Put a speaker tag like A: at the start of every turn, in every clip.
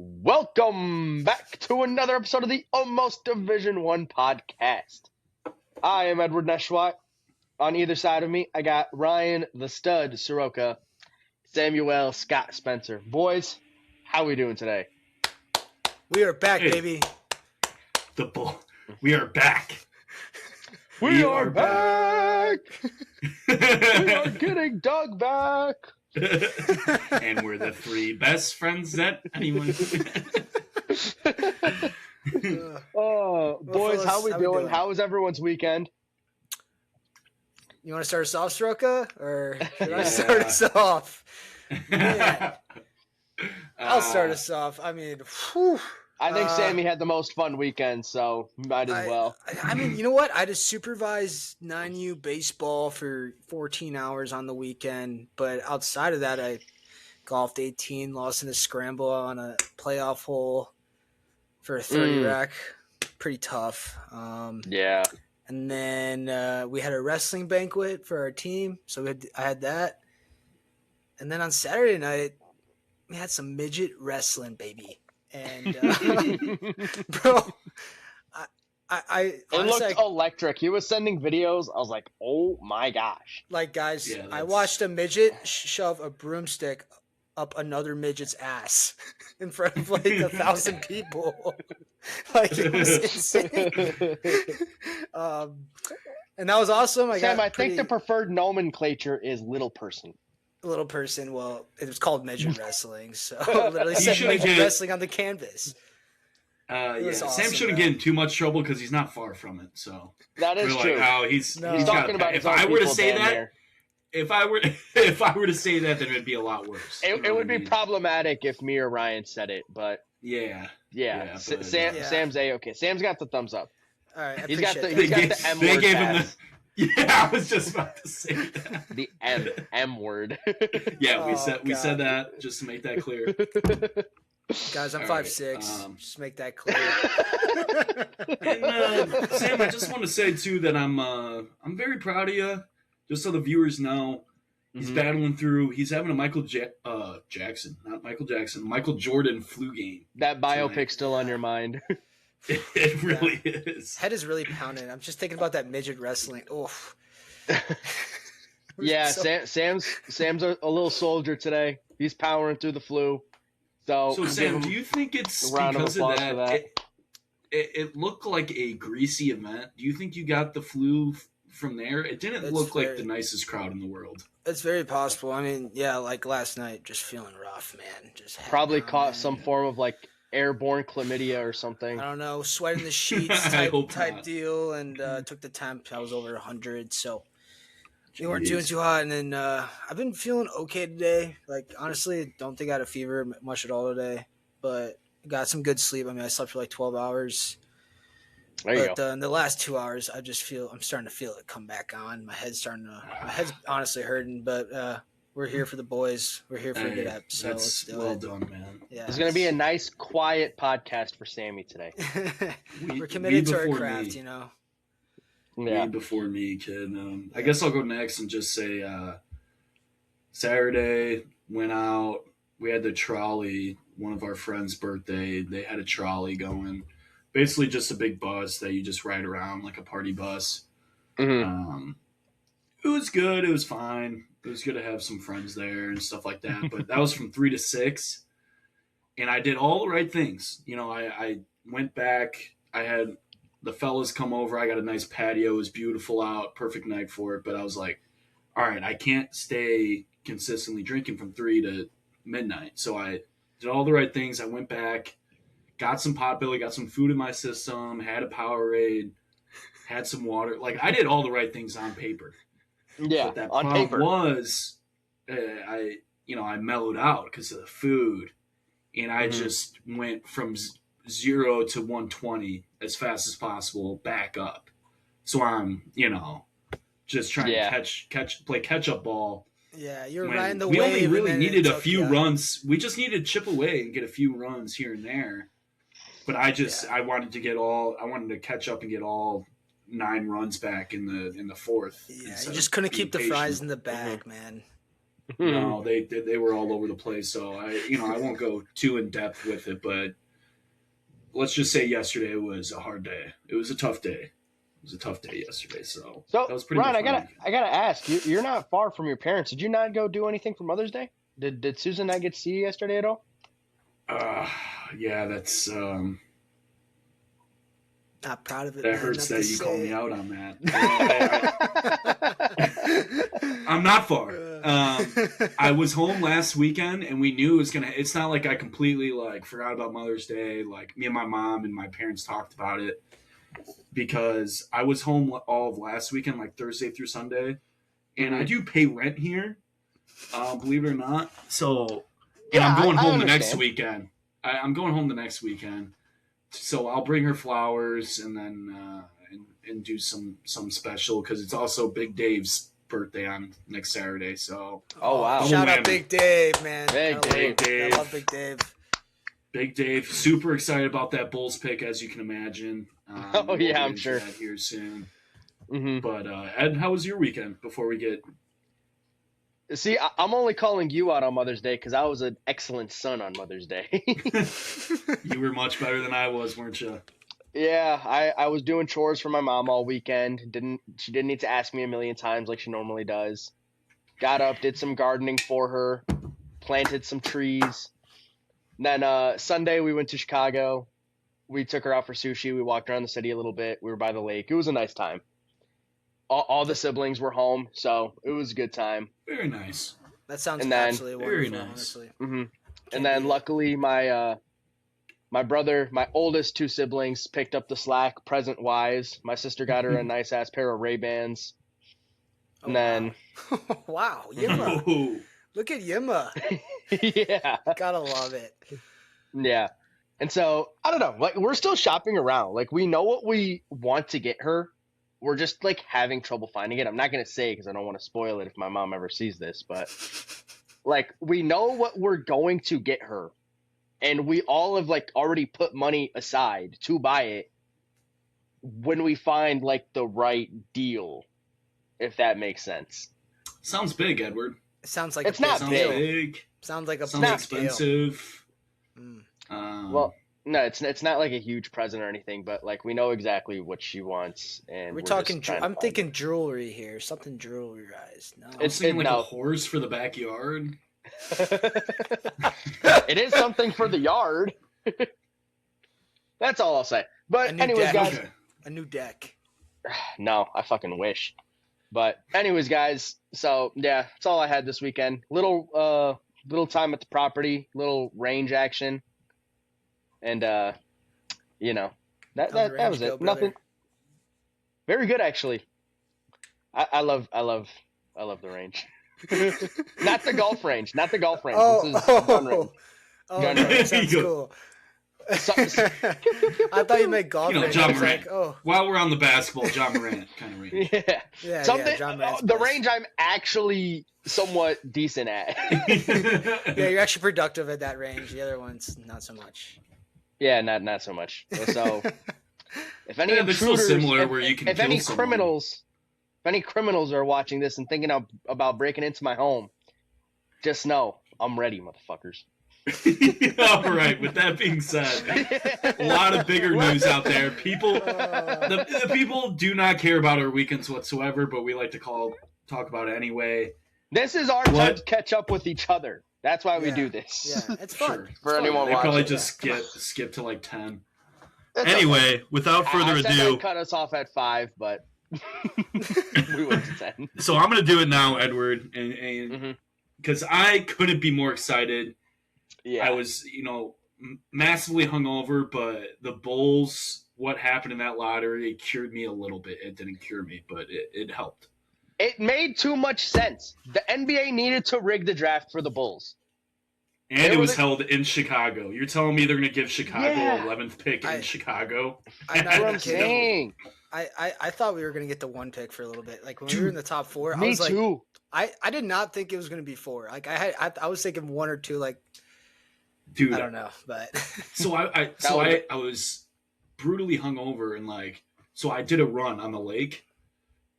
A: Welcome back to another episode of the Almost Division One podcast. I am Edward Neshwat. On either side of me, I got Ryan the Stud Soroka, Samuel Scott Spencer. Boys, how we doing today?
B: We are back,
C: Hey.
B: baby.
C: We are back.
A: We are back! We are getting Doug back!
C: And we're the three best friends that anyone.
A: Oh, boys,
B: fellas,
A: how we
B: how we
A: doing?
B: doing?
A: How was everyone's weekend?
B: You want to start us off, Soroka? Or should I
C: Yeah.
B: start us off? Man, I'll
C: Uh,
B: start us off. I mean, whew.
A: I think
B: Uh,
A: Sammy had the most fun weekend, so might as well.
B: I mean, you know what? I just supervised 9U baseball for 14 hours on the weekend, but outside of that, I golfed 18, lost in a scramble on a playoff hole for a 30 rack. Pretty tough.
A: Yeah.
B: And then we had a wrestling banquet for our team, so I had that. And then on Saturday night, we had some midget wrestling, baby. And bro, I
A: It
B: honestly,
A: looked electric. He was sending videos. I was like, oh my gosh.
B: like guys,
C: Yeah,
B: I
C: that's-
B: watched a midget shove a broomstick up another midget's ass in front of like 1,000 people. Like it was insane. And that was awesome.
A: Sam, I think the preferred nomenclature is little person.
B: little person. Well, it was called midget wrestling, so it literally
C: You
B: said
C: shouldn't
B: midget
C: get-
B: wrestling on the canvas. It was
C: Sam
B: awesome,
C: shouldn't
B: man.
C: get in too much trouble because he's not far from it. So
A: That is
C: we're
A: true.
C: like, oh, he's
B: No.
A: He's
C: got
A: talking about
C: that.
A: his
C: If
A: own
C: I were to
A: people
C: say
A: down
C: that,
A: there.
C: if I were to say that, then it'd be a lot worse. You know
A: It
C: what
A: would
C: I
A: be
C: mean?
A: problematic if me or Ryan said it, but
C: Yeah.
A: yeah,
C: Yeah, but-
B: Yeah.
A: Sam's A-okay. Sam's got the thumbs up.
B: All right, I
A: He's got
B: appreciate
A: the-
B: that.
A: he's got the M
C: they
A: word
C: gave him
A: pass.
C: the. Yeah, I was just about to say that.
A: The M word.
C: Yeah, we
B: Oh,
C: said
B: God.
C: that just to make that clear.
B: Guys, I'm
C: All
B: 5'6".
C: right,
B: Just make that clear.
C: And Sam, I just want to say too that I'm very proud of you. Just so the viewers know, he's
A: Mhm.
C: battling through. He's having a Michael Jordan flu game.
A: That biopic
C: Tonight.
A: still on your mind.
C: It really is.
B: Head is really pounding. I'm just thinking about that midget wrestling. Oof.
A: Yeah,
B: So-
A: Sam's a little soldier today. He's powering through the flu. So,
C: So
A: give
C: Sam,
A: him
C: do you think it's
A: a round of
C: because of
A: applause
C: that?
A: for that.
C: It looked like a greasy event. Do you think you got the flu from there? It didn't
B: It's
C: look like
B: very-
C: the nicest crowd in the world.
B: It's very possible. I mean, yeah, like last night, just feeling rough, man. Just head
A: probably
B: pounding.
A: caught some form of like airborne chlamydia or something.
B: I don't know, sweating the sheets
C: I hope
B: type
C: not.
B: deal, and took the temp. I was over 100, so we weren't
C: Jeez.
B: doing too hot. And then I've been feeling okay today. Like honestly, don't think I had a fever much at all today, but got some good sleep. I mean, I slept for like 12 hours.
A: There you
B: But
A: go.
B: in the last 2 hours, I'm starting to feel it come back on. My head's honestly hurting, but we're here for the boys. We're here for a good
C: Hey,
B: episode. Let's
C: that's
B: do
C: well
B: it.
C: done, man.
B: Yeah,
A: It's going to be a nice, quiet podcast for Sammy today.
B: We're committed to our
C: before
B: craft,
C: me.
B: you know.
A: Yeah.
C: Way before me, kid. I guess I'll go next and just say Saturday went out. We had the trolley. One of our friends' birthday. They had a trolley going. Basically, just a big bus that you just ride around like a party bus.
A: Mhm.
C: It was good. It was fine. It was good to have some friends there and stuff like that. But that was from 3 to 6, and I did all the right things. You know, I went back. I had the fellas come over. I got a nice patio. It was beautiful out. Perfect night for it. But I was like, all right, I can't stay consistently drinking from 3 to midnight. So I did all the right things. I went back, got some Potbelly, got some food in my system, had a Powerade, had some water. Like I did all the right things on paper.
A: Yeah,
C: But that
A: on
C: problem
A: paper.
C: was, I mellowed out because of the food, and I
A: Mhm.
C: just went from 0 to 120 as fast as possible back up. So I'm, just trying
A: Yeah.
C: to play catch up ball.
B: Yeah, you're
C: when
B: riding the
C: we
B: wave.
C: only
B: and
C: really
B: then
C: needed
B: it
C: a
B: took
C: few
B: you.
C: runs. We just needed to chip away and get a few runs here and there. But I wanted to catch up and get all 9 runs back in the fourth.
B: Yeah,
C: instead
B: you just
C: of
B: couldn't
C: being
B: keep the
C: patient.
B: fries in the bag, man.
C: No, they were all over the place. So I won't go too in depth with it, but let's just say yesterday was a hard day. It was a tough day. It was a tough day yesterday. So that was pretty
A: Ryan,
C: much
A: I gotta ask. You're not far from your parents. Did you not go do anything for Mother's Day? Did Susan not get to see you yesterday at all?
C: Yeah, that's
B: Not proud of it.
C: that
B: man,
C: hurts
B: not
C: that
B: to
C: you
B: say
C: call
B: it.
C: me out on that. I'm not far. I was home last weekend, and we knew it was gonna. It's not like I completely forgot about Mother's Day. Like me and my mom and my parents talked about it because I was home all of last weekend, like Thursday through Sunday, and I do pay rent here. Believe it or not. So, and I'm going home the next weekend. I'm going home the next weekend. So I'll bring her flowers and then and do some special because it's also Big Dave's birthday on next Saturday. So
A: Oh wow!
B: Shout out Big Dave, man.
A: Big
C: Dave.
B: I love Big Dave.
C: Big Dave, super excited about that Bulls pick, as you can imagine.
A: Oh yeah, I'm
C: into
A: sure.
C: that here soon.
A: Mm-hmm.
C: But Ed, how was your weekend? Before we get
A: See, I'm only calling you out on Mother's Day because I was an excellent son on Mother's Day.
C: you were much better than I was, weren't you?
A: Yeah, I was doing chores for my mom all weekend. She didn't need to ask me a million times like she normally does. Got up, did some gardening for her, planted some trees. Then Sunday we went to Chicago. We took her out for sushi. We walked around the city a little bit. We were by the lake. It was a nice time. All the siblings were home, so it was a good time.
C: Very nice.
B: That sounds
A: And then-
B: absolutely
C: Very
B: wonderful,
C: nice.
B: honestly.
A: hmm And then luckily my brother, my oldest two siblings, picked up the slack present wise. My sister got her a nice ass pair of Ray-Bans. And then
B: Wow, Yimma.
C: Oh,
B: Look at Yimma.
A: yeah.
B: Gotta love it.
A: Yeah. And so, I don't know, like we're still shopping around. Like we know what we want to get her. We're just like having trouble finding it. I'm not going to say because I don't want to spoil it if my mom ever sees this, but like we know what we're going to get her. And we all have like already put money aside to buy it when we find like the right deal, if that makes sense.
C: sounds big, Edward.
B: It sounds like
A: It's
B: a big
A: not
C: Sounds
B: deal.
C: big.
B: Sounds like a
C: Sounds
B: big
C: expensive.
B: deal. Mm.
A: Well, no, it's not like a huge present or anything, but like we know exactly what she wants, and
B: We're
A: just
B: talking.
A: trying to
B: I'm
A: find
B: thinking jewelry here. Something jewelry-ized. No.
C: I was
A: It's-
C: thinking like
A: no.
C: a horse for the backyard.
A: it. It is something for the yard. That's all I'll say.
B: A
A: But
B: new
A: anyways,
B: deck.
A: guys,
C: Okay.
B: A new deck.
A: no, I fucking wish. But anyways, guys, so yeah, that's all I had this weekend. Little time at the property, little range action, and you know that
B: How'd the
A: that was
B: range
A: it.
B: go,
A: Nothing.
B: brother?
A: Very good, actually. I love the range. Not the golf range. Not the golf range. This is gun range.
B: Oh,
A: Gun
B: no,
A: range.
B: that sounds
C: There you
B: cool.
A: So-
B: I thought you meant golf.
C: You know,
B: range.
C: John
B: I was
C: Morant.
B: like, oh,
C: While we're on the basketball, John Morant kind of range.
A: yeah.
B: yeah,
A: Something.
B: yeah. John Morant's
A: The
B: place.
A: range I'm actually somewhat decent at.
B: Yeah, you're actually productive at that range. The other ones, not so much.
A: Yeah, not so much. So if any
C: Yeah, they're still
A: intruders,
C: similar
A: if,
C: where you can
A: if
C: kill
A: any
C: someone.
A: criminals, if any criminals are watching this and thinking about breaking into my home, just know I'm ready, motherfuckers.
C: All right. With that being said, a lot of bigger news out there. People, the people do not care about our weekends whatsoever, but we like to talk about it anyway.
A: This is our time
C: What?
A: to catch up with each other. That's why we
B: Yeah.
A: do this.
B: Yeah, it's fun.
C: Sure.
A: For anyone
C: They
A: watching.
C: probably just
B: Yeah, come
C: skip to like 10.
A: That's okay.
C: Anyway, without further
A: I said
C: ado,
A: they'd cut us off at 5, but we went to 10.
C: so I'm gonna do it now, Edward, and
A: Mhm.
C: because I couldn't be more excited.
A: Yeah.
C: I was, massively hungover, but the Bulls, what happened in that lottery, it cured me a little bit. It didn't cure me, but it helped.
A: It made too much sense. The NBA needed to rig the draft for the Bulls.
C: And
A: They
C: it
A: were
C: was
A: the-
C: held in Chicago. You're telling me they're going to give Chicago
A: Yeah.
C: 11th pick in Chicago?
B: I,
A: That's what I'm
C: No.
A: saying.
B: I thought we were gonna get the one pick for a little bit. Like when we were in the top four, I
A: Me
B: was like,
A: too.
B: I did not think it was gonna be 4. Like I was thinking 1 or 2. Like
C: Dude,
B: I don't know, but
C: so I was brutally hungover and so I did a run on the lake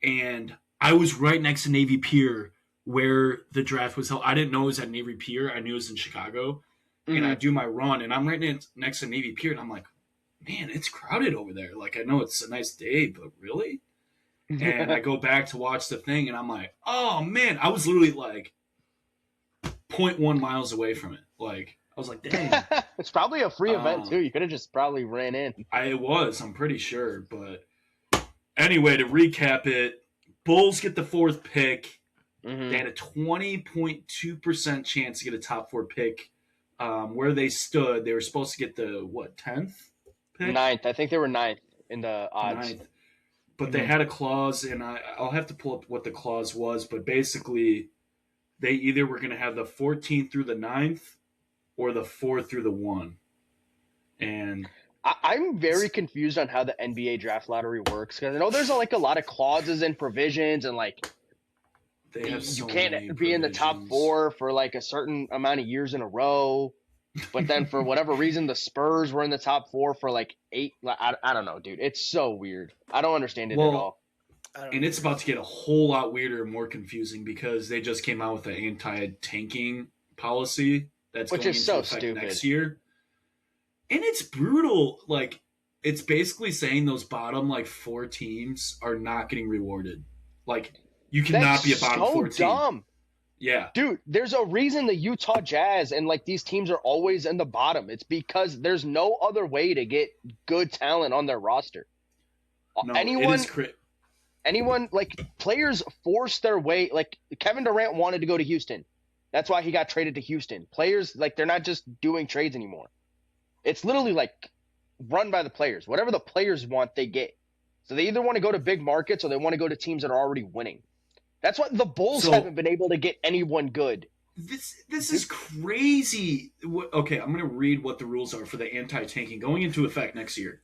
C: and I was right next to Navy Pier where the draft was held. I didn't know it was at Navy Pier. I knew it was in Chicago. And I do my run, and I'm right next to Navy Pier, and I'm like, man, it's crowded over there. Like, I know it's a nice day, but really? And I go back to watch the thing, and I'm like, oh, man. I was literally, like, 0.1 miles away from it. Like, I was like, dang.
A: It's probably a free event, too. You could have just probably ran in.
C: I'm pretty sure. But anyway, to recap it, Bulls get the 4th pick. They had a 20.2% chance to get a top 4 pick. Where they stood, they were supposed to get the 10th pick?
A: 9th. I think they were 9th in the odds.
C: 9th. But they had a clause, and I'll have to pull up what the clause was, but basically they either were going to have the 14th through the 9th or the 4th through the 1. And
A: I'm very confused on how the NBA draft lottery works, because I know there's like a lot of clauses and provisions, and like
C: they have so
A: you can't
C: many
A: be in the top
C: provisions.
A: 4 for like a certain amount of years in a row. But then for whatever reason, the Spurs were in the top 4 for like 8. I don't know, dude. It's so weird. I don't understand it at all.
C: And it's about to get a whole lot weirder and more confusing because they just came out with an anti-tanking policy that's
A: Which
C: going
A: is
C: into
A: so
C: effect
A: stupid.
C: next year. And it's brutal. Like, it's basically saying those bottom, like, 4 teams are not getting rewarded. Like, you cannot be a bottom 4 team.
A: Dumb.
C: Yeah.
A: Dude, there's a reason the Utah Jazz and like these teams are always in the bottom. It's because there's no other way to get good talent on their roster.
C: No, it is
A: anyone like players force their way. Like Kevin Durant wanted to go to Houston. That's why he got traded to Houston. Players, like, they're not just doing trades anymore. It's literally like run by the players. Whatever the players want, they get. So they either want to go to big markets or they want to go to teams that are already winning. That's why the Bulls haven't been able to get anyone good.
C: This is crazy. Okay, I'm going to read what the rules are for the anti-tanking going into effect next year.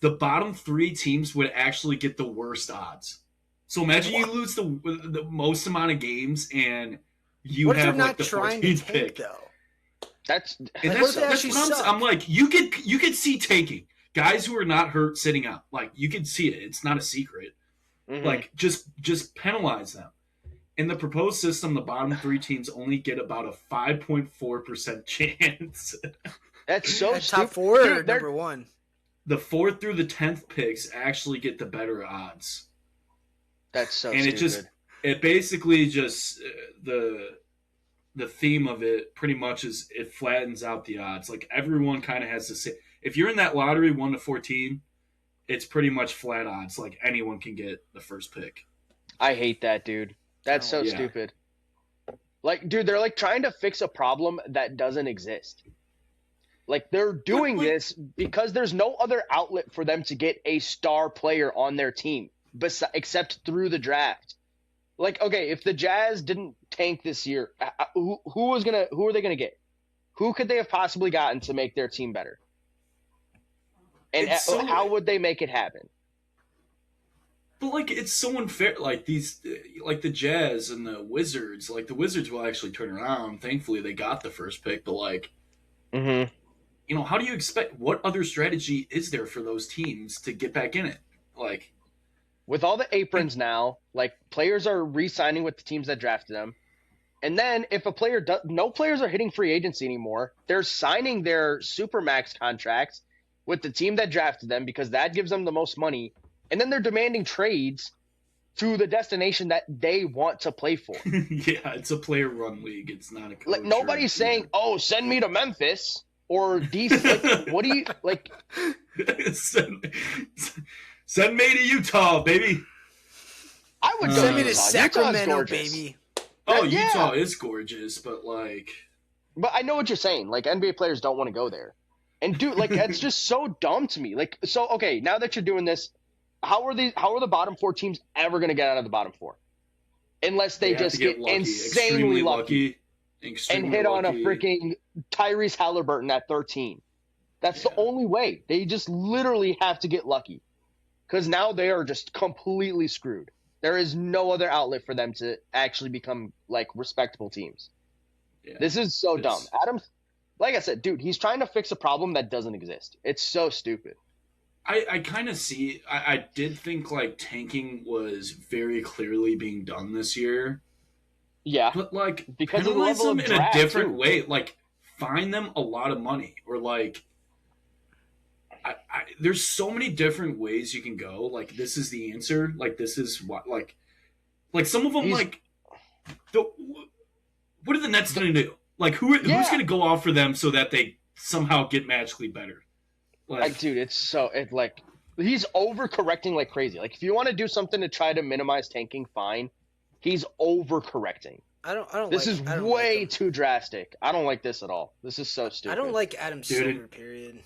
C: The bottom 3 teams would actually get the worst odds. So imagine you lose the most amount of games and you
B: what
C: have
B: if they're
C: like
B: not
C: the
B: trying to
C: 14th
B: tank
C: pick.
B: though?
C: That's what I'm like. You could see tanking guys who are not hurt sitting out. Like you can see it. It's not a secret.
A: Mm-hmm.
C: Like just penalize them. In the proposed system, the bottom 3 teams only get about a 5.4% chance.
A: That's so stupid.
B: Top 4 or number 1?
C: The 4th through the 10th picks actually get the better odds.
A: That's so
C: and
A: stupid.
C: It basically just the theme of it pretty much is it flattens out the odds. Like everyone kind of has to say, if you're in that lottery 1 to 14, it's pretty much flat odds. Like anyone can get the first pick.
A: I hate that, dude. That's so stupid. Like, dude, they're like trying to fix a problem that doesn't exist. Like they're doing this because there's no other outlet for them to get a star player on their team except through the draft. Like, okay, if the Jazz didn't tank this year, who are they gonna get? Who could they have possibly gotten to make their team better? And how would they make it happen?
C: But like, it's so unfair. Like like the Jazz and the Wizards. Like the Wizards will actually turn around. Thankfully, they got the first pick. But like, you know, how do you expect? What other strategy is there for those teams to get back in it? Like,
A: with all the aprons now, like players are re-signing with the teams that drafted them. And then if a player no players are hitting free agency anymore, they're signing their supermax contracts with the team that drafted them because that gives them the most money. And then they're demanding trades to the destination that they want to play for.
C: Yeah, it's a player-run league. It's not a coach.
A: Like nobody's saying, "Oh, send me to Memphis." Or DC, like, what do you like?
C: Send me to Utah, baby.
A: I would
B: send me to Sacramento, baby.
C: Oh, yeah. Utah is gorgeous, but like.
A: But I know what you're saying. Like NBA players don't want to go there, and dude, like that's just so dumb to me. Like, so okay, now that you're doing this, how are the bottom 4 teams ever going to get out of the bottom 4? Unless they just get
C: lucky.
A: insanely lucky. And hit on a freaking Tyrese Halliburton at 13. That's the only way. They just literally have to get lucky. Because now they are just completely screwed. There is no other outlet for them to actually become, like, respectable teams. Yeah, this is so dumb. Adams, like I said, dude, he's trying to fix a problem that doesn't exist. It's so stupid.
C: I kind of see – I did think, like, tanking was very clearly being done this year.
A: Yeah,
C: but like
A: because of the
C: penalize
A: level
C: them
A: of
C: in a
A: draft,
C: different
A: too.
C: way. Like fine them a lot of money, or like there's so many different ways you can go. Like this is the answer. Like this is what like some of them
A: He's
C: like the, what are the Nets going to do? Like who's
A: yeah,
C: going to go off for them so that they somehow get magically better? Like
A: dude, like he's overcorrecting like crazy. Like if you want to do something to try to minimize tanking, fine. He's overcorrecting. This is
B: I don't
A: way
B: like him.
A: too drastic. I don't like this at all. This is so stupid.
B: I don't like Adam
C: Dude,
B: Silver. Period.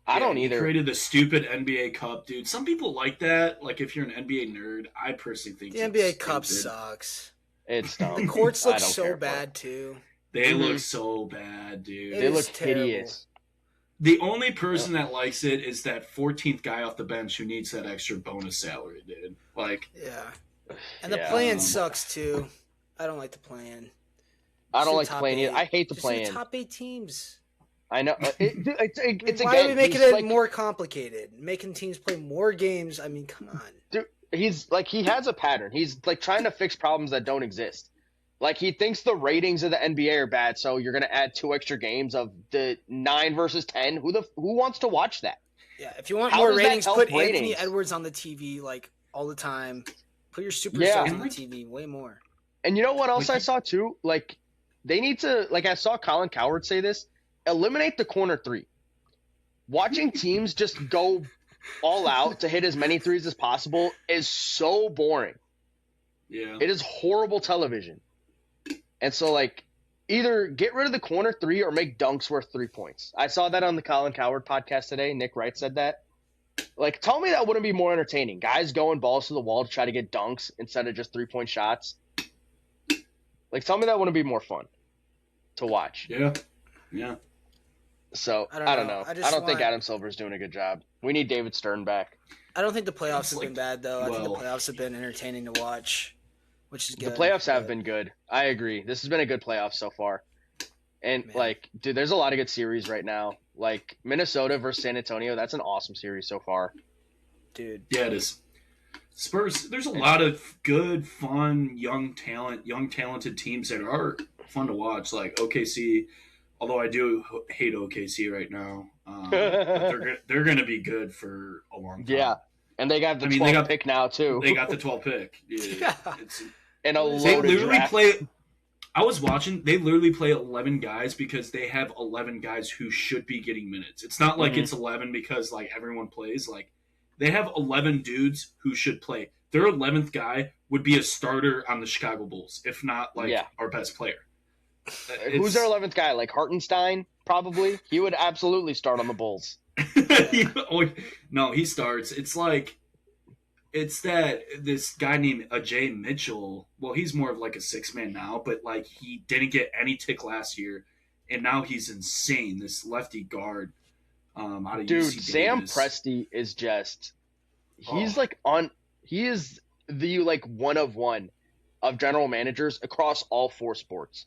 A: I
C: yeah,
A: don't
C: he
A: either.
C: created the stupid NBA Cup, dude. Some people like that. Like if you're an NBA nerd, I personally think
B: The
C: it's
B: NBA Cup
C: stupid.
B: sucks.
A: It's dumb.
B: The courts
A: I
B: look
A: don't
B: so
A: care for
B: bad too.
C: They
A: Mhm.
C: look so bad, dude.
B: It
A: They
B: is
A: look
B: terrible.
A: hideous.
C: The only person that likes it is that 14th guy off the bench who needs that extra bonus salary, dude. Like,
B: Yeah, and the
A: Yeah.
B: plan sucks too. I don't like the plan.
A: I don't
B: Just
A: like
B: the
A: the play-in.
B: top
A: I hate the
B: Just do the
A: play-in.
B: top 8 teams.
A: I know. It's
B: Why
A: again,
B: are we making
A: he's
B: it
A: like,
B: more complicated? Making teams play more games. I mean, come on.
A: dude, he's like he has a pattern. He's like trying to fix problems that don't exist. Like he thinks the ratings of the NBA are bad, so you're gonna add 2 extra games of the 9 versus 10. Who wants to watch that?
B: Yeah, if you want
A: How
B: more
A: does that
B: ratings,
A: help
B: put Anthony
A: ratings?
B: Edwards on the TV like all the time. Put your superstars
A: Yeah.
B: on the TV way more.
A: And you know what else
C: Like-
A: I saw too? Like they need to, like I saw Colin Cowherd say this, eliminate the corner 3. Watching teams just go all out to hit as many threes as possible is so boring.
C: yeah.
A: It is horrible television. And so like either get rid of the corner 3 or make dunks worth 3 points. I saw that on the Colin Cowherd podcast today. Nick Wright said that. Like tell me that wouldn't be more entertaining. Guys going balls to the wall to try to get dunks instead of just 3-point shots. Like tell me that wouldn't be more fun to watch.
C: Yeah. Yeah.
A: So
B: I don't
A: I don't
B: know.
A: know.
B: I
A: I,
B: just
A: don't think
B: want-
A: Adam Silver's doing a good job. We need David Stern back.
B: I don't think the playoffs
C: It's
B: have
C: like-
B: been bad though. I think the
C: well-
B: playoffs have been entertaining to watch, which is good.
A: The playoffs have
B: but-
A: been good. I agree. This has been a good playoff so far. And
B: Man.
A: like, dude, there's a lot of good series right now. Like Minnesota versus San Antonio, that's an awesome series so far.
B: dude.
C: Yeah, it is. Spurs, there's a lot of good, fun, young talented teams that are fun to watch. Like OKC, although I do hate OKC right now, but they're going to be good for a long time.
A: Yeah. And they got the
C: I mean,
A: 12th
C: they got-
A: pick now too.
C: They got the 12th pick. Yeah.
B: Yeah.
C: It's,
A: and a
C: they
A: loaded
C: literally
A: draft.
C: play. I was watching. They literally play 11 guys because they have 11 guys who should be getting minutes. It's not like
A: Mhm.
C: it's 11 because like everyone plays. Like they have 11 dudes who should play. Their 11th guy would be a starter on the Chicago Bulls, if not like
A: Yeah.
C: our best player.
A: Who's their 11th guy? Like Hartenstein, probably. He would absolutely start on the Bulls.
C: Oh, no, he starts. It's like it's that this guy named Ajay Mitchell. Well, he's more of like a 6-man now, but like he didn't get any tick last year, and now he's insane. This lefty guard, out of
A: Dude,
C: UC
A: Sam
C: Davis.
A: Presti is just he's
C: Oh.
A: like he is the like one of one of general managers across all 4 sports.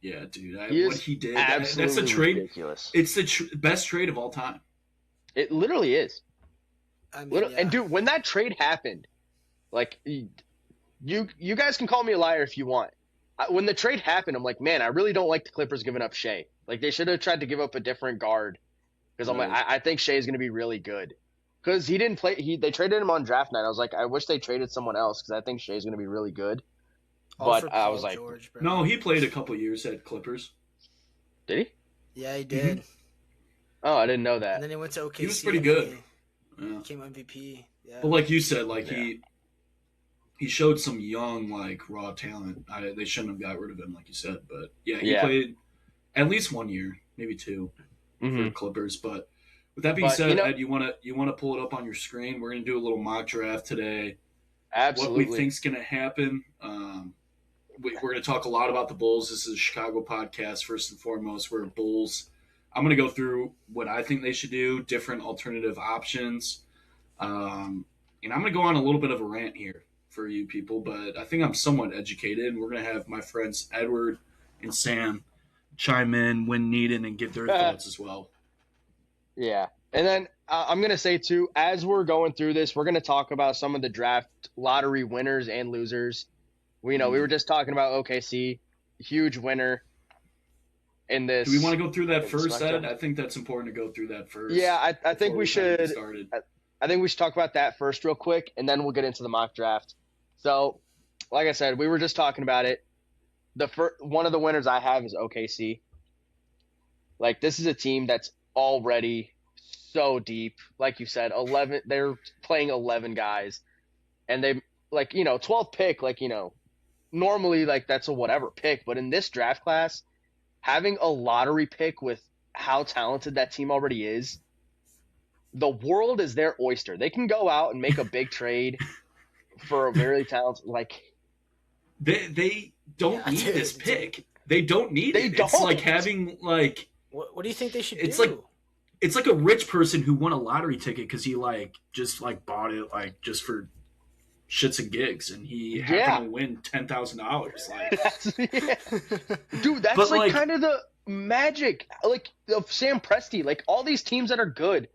C: Yeah, dude,
A: He
C: what
A: is
C: he did.
A: Absolutely
C: That's a trade.
A: ridiculous.
C: It's the best trade of all time.
A: It literally is.
B: I mean,
A: Literally,
B: yeah.
A: And dude, when that trade happened, like you guys can call me a liar if you want. When the trade happened, I'm like, man, I really don't like the Clippers giving up Shea. Like they should have tried to give up a different guard because I'm like,
C: Right.
A: I think Shea is going to be really good because he didn't play. They traded him on draft night. I was like, I wish they traded someone else because I think Shea is going to be really good.
B: All
A: but
B: for
A: I
B: Paul
A: was like-
B: George, bro.
C: No, he played a couple years at Clippers.
A: Did he?
B: Yeah, he did.
A: Oh, I didn't know
B: And
A: that.
B: then he went to OKC.
C: He was pretty
B: and
C: good.
B: He
C: Yeah.
B: became MVP. Yeah.
C: But like you said, like
A: Yeah.
C: he showed some young like raw talent. They shouldn't have got rid of him, like you said. But yeah, he
A: Yeah.
C: played at least 1 year, maybe 2
A: Mhm.
C: for Clippers. But with that being
A: But,
C: said,
A: you know-
C: Ed, you wanna pull it up on your screen? We're gonna do a little mock draft today.
A: Absolutely.
C: What we think's gonna happen. We're gonna talk a lot about the Bulls. This is a Chicago podcast first and foremost. We're Bulls. I'm gonna go through what I think they should do, different alternative options. And I'm going to go on a little bit of a rant here for you people, but I think I'm somewhat educated. And we're going to have my friends Edward and Sam chime in when needed and give their thoughts as well.
A: Yeah. And then I'm going to say, too, as we're going through this, we're going to talk about some of the draft lottery winners and losers. We were just talking about OKC, huge winner in this.
C: Do we want to go through that
A: in this
C: first, Ed?
A: matchup.
C: I think that's important to go through that first.
A: Yeah, I think
C: before
A: we
C: kinda get
A: should.
C: started.
A: I think we should talk about that first, real quick, and then we'll get into the mock draft. So, like I said, we were just talking about it. One of the winners I have is OKC. Like, this is a team that's already so deep. Like you said, 11. They're playing 11 guys, and they 12th pick. Normally, that's a whatever pick, but in this draft class, having a lottery pick with how talented that team already is, the world is their oyster. They can go out and make a big trade for a very talented
C: They don't need
B: dude,
C: this pick. They don't need
A: They
C: it. It's
A: don't.
C: like having
B: What do you think they should
C: It's
B: do?
C: it's like a rich person who won a lottery ticket because he just bought it just for shits and gigs, and he happened to win $10,000.
A: Dude, that's
C: But,
A: kind of the magic of Sam Presti. All these teams that are good,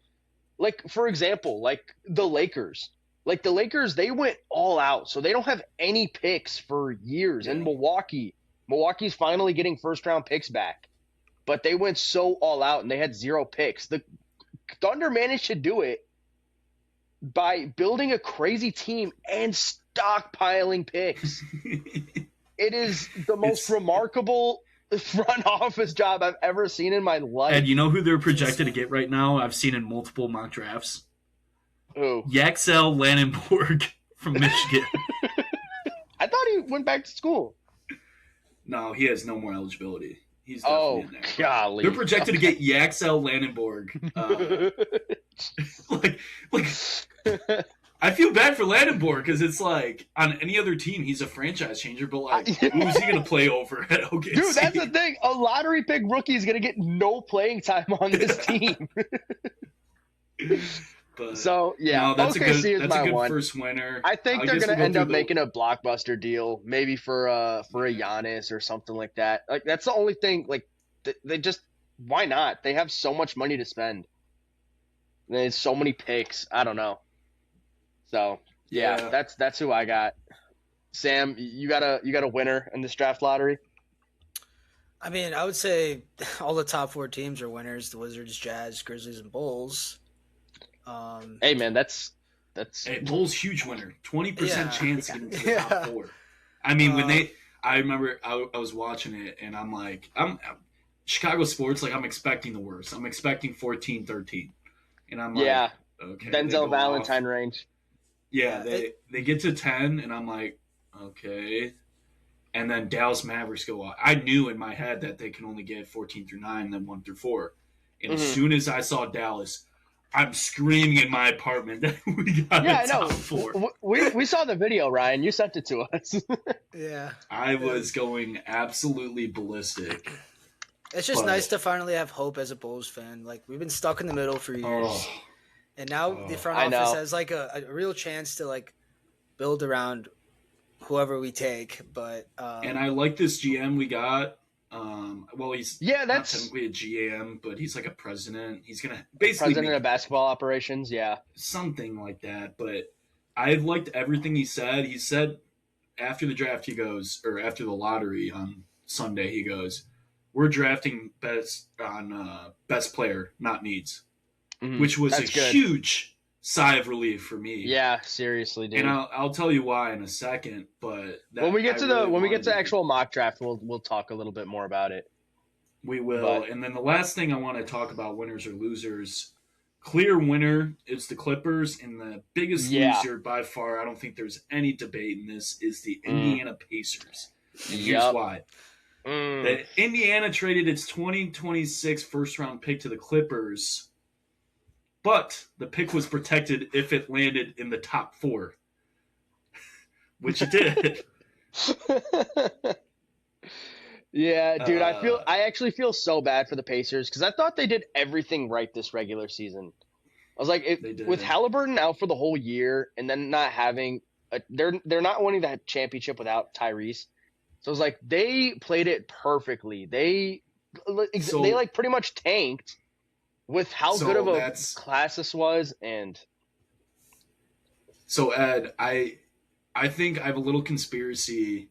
A: for example, the Lakers. The Lakers, they went all out, so they don't have any picks for years.
C: Yeah.
A: And Milwaukee's finally getting first round picks back, but they went so all out and they had 0 picks. The Thunder managed to do it by building a crazy team and stockpiling picks. It is the most remarkable front office job I've ever seen in my life.
C: And you know who they're projected to get right now? I've seen in multiple mock drafts.
A: Who?
C: Yaxel Lannenborg from Michigan.
A: I thought he went back to school.
C: No, he has no more eligibility. He's definitely in there.
A: Golly.
C: They're projected to get Yaxel Lannenborg. I feel bad for Lannenborg because it's on any other team he's a franchise changer, but who's he going to play over at OKC?
A: Dude, that's the thing. A lottery pick rookie is going to get no playing time on this team.
C: But,
A: So, yeah,
C: no, that's
A: OKC
C: a
A: is my
C: good
A: one.
C: first winner.
A: I think they're
C: guess
A: going to
C: we'll
A: end
C: go
A: up
C: through
A: making a blockbuster deal, maybe for a Giannis or something like that. That's the only thing. They just, why not? They have so much money to spend. There's so many picks. I don't know. So yeah. that's who I got. Sam, you got a winner in this draft lottery?
B: I mean, I would say all the top 4 teams are winners: the Wizards, Jazz, Grizzlies, and Bulls.
A: Hey man, that's
C: Hey, Bulls huge winner, 20%
B: Yeah.
C: chance to get into the
B: Yeah.
C: top 4. I mean, I remember I was watching it and I'm Chicago sports. I'm expecting the worst. I'm expecting 14-13, and I'm
A: yeah,
C: okay. they
A: Denzel
C: go
A: Valentine
C: off.
A: range.
C: Yeah, they get to 10, and I'm okay. And then Dallas Mavericks go off. I knew in my head that they can only get 14 through 9, then 1 through 4. And as soon as I saw Dallas, I'm screaming in my apartment that we got
A: Yeah,
C: a
A: I know.
C: top 4.
A: We saw the video, Ryan. You sent it to us.
B: Yeah,
C: I was going absolutely ballistic.
B: it's just
C: But-
B: nice to finally have hope as a Bulls fan. We've been stuck in the middle for years,
C: Oh,
B: and now the front
A: I
B: office
A: know.
B: has a real chance to build around whoever we take. But
C: and I like this GM we got. Well, he's not
A: that's
C: technically a GM, but he's like a president. He's gonna basically
A: president
C: make
A: of basketball operations. Yeah,
C: something like that. But I liked everything he said. He said after the draft, or after the lottery on Sunday, he goes, "We're drafting best player, not needs,"
A: Mhm.
C: which was
A: That's
C: a
A: good.
C: huge sigh of relief for me.
A: Yeah, seriously, dude.
C: And I'll tell you why in a second. But
A: When we get to
C: the
A: actual mock draft, we'll talk a little bit more about it.
C: We will.
A: But-
C: And then the last thing I want to talk about, winners or losers. Clear winner is the Clippers, and the biggest
A: Yeah.
C: loser by far, I don't think there's any debate in this, is the Indiana Pacers. And here's
A: Yup.
C: why.
A: Mm.
C: That Indiana traded its 2026 first round pick to the Clippers, but the pick was protected if it landed in the top 4, which it did.
A: Yeah, dude,
C: Uh,
A: I actually feel so bad for the Pacers because I thought they did everything right this regular season. I was like,
C: They did.
A: with Halliburton out for the whole year and then not having they're not winning that championship without Tyrese. So it was like they played it perfectly. They pretty much tanked with how
C: So
A: good of a
C: that's-
A: class this was, and
C: So Ed, I think I have a little conspiracy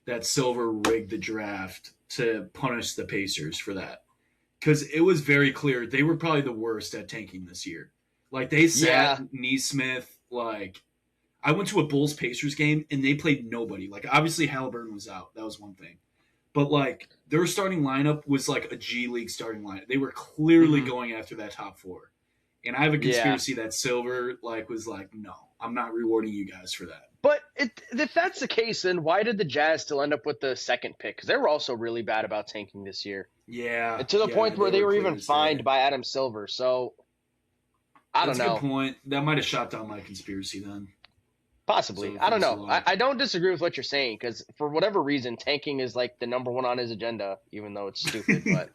C: that Silver rigged the draft to punish the Pacers for that. Because it was very clear they were probably the worst at tanking this year. Like, they sat Neesmith. Like, I went to a Bulls Pacers game and they played nobody. Like, obviously Halliburton was out. That was one thing. But, like, their starting lineup was like a G League starting lineup. They were clearly going after that top four. And I have a conspiracy that Silver, like, was like, no, I'm not rewarding you guys for that.
A: But if that's the case, then why did the Jazz still end up with the second pick? Because they were also really bad about tanking this year.
C: Yeah.
A: And to the point where they were even fined by Adam Silver. So, I don't know.
C: That's a good point. That might have shot down my conspiracy then.
A: Possibly.
C: So
A: I don't know. I don't disagree with what you're saying because for whatever reason, tanking is like the number one on his agenda, even though it's stupid. But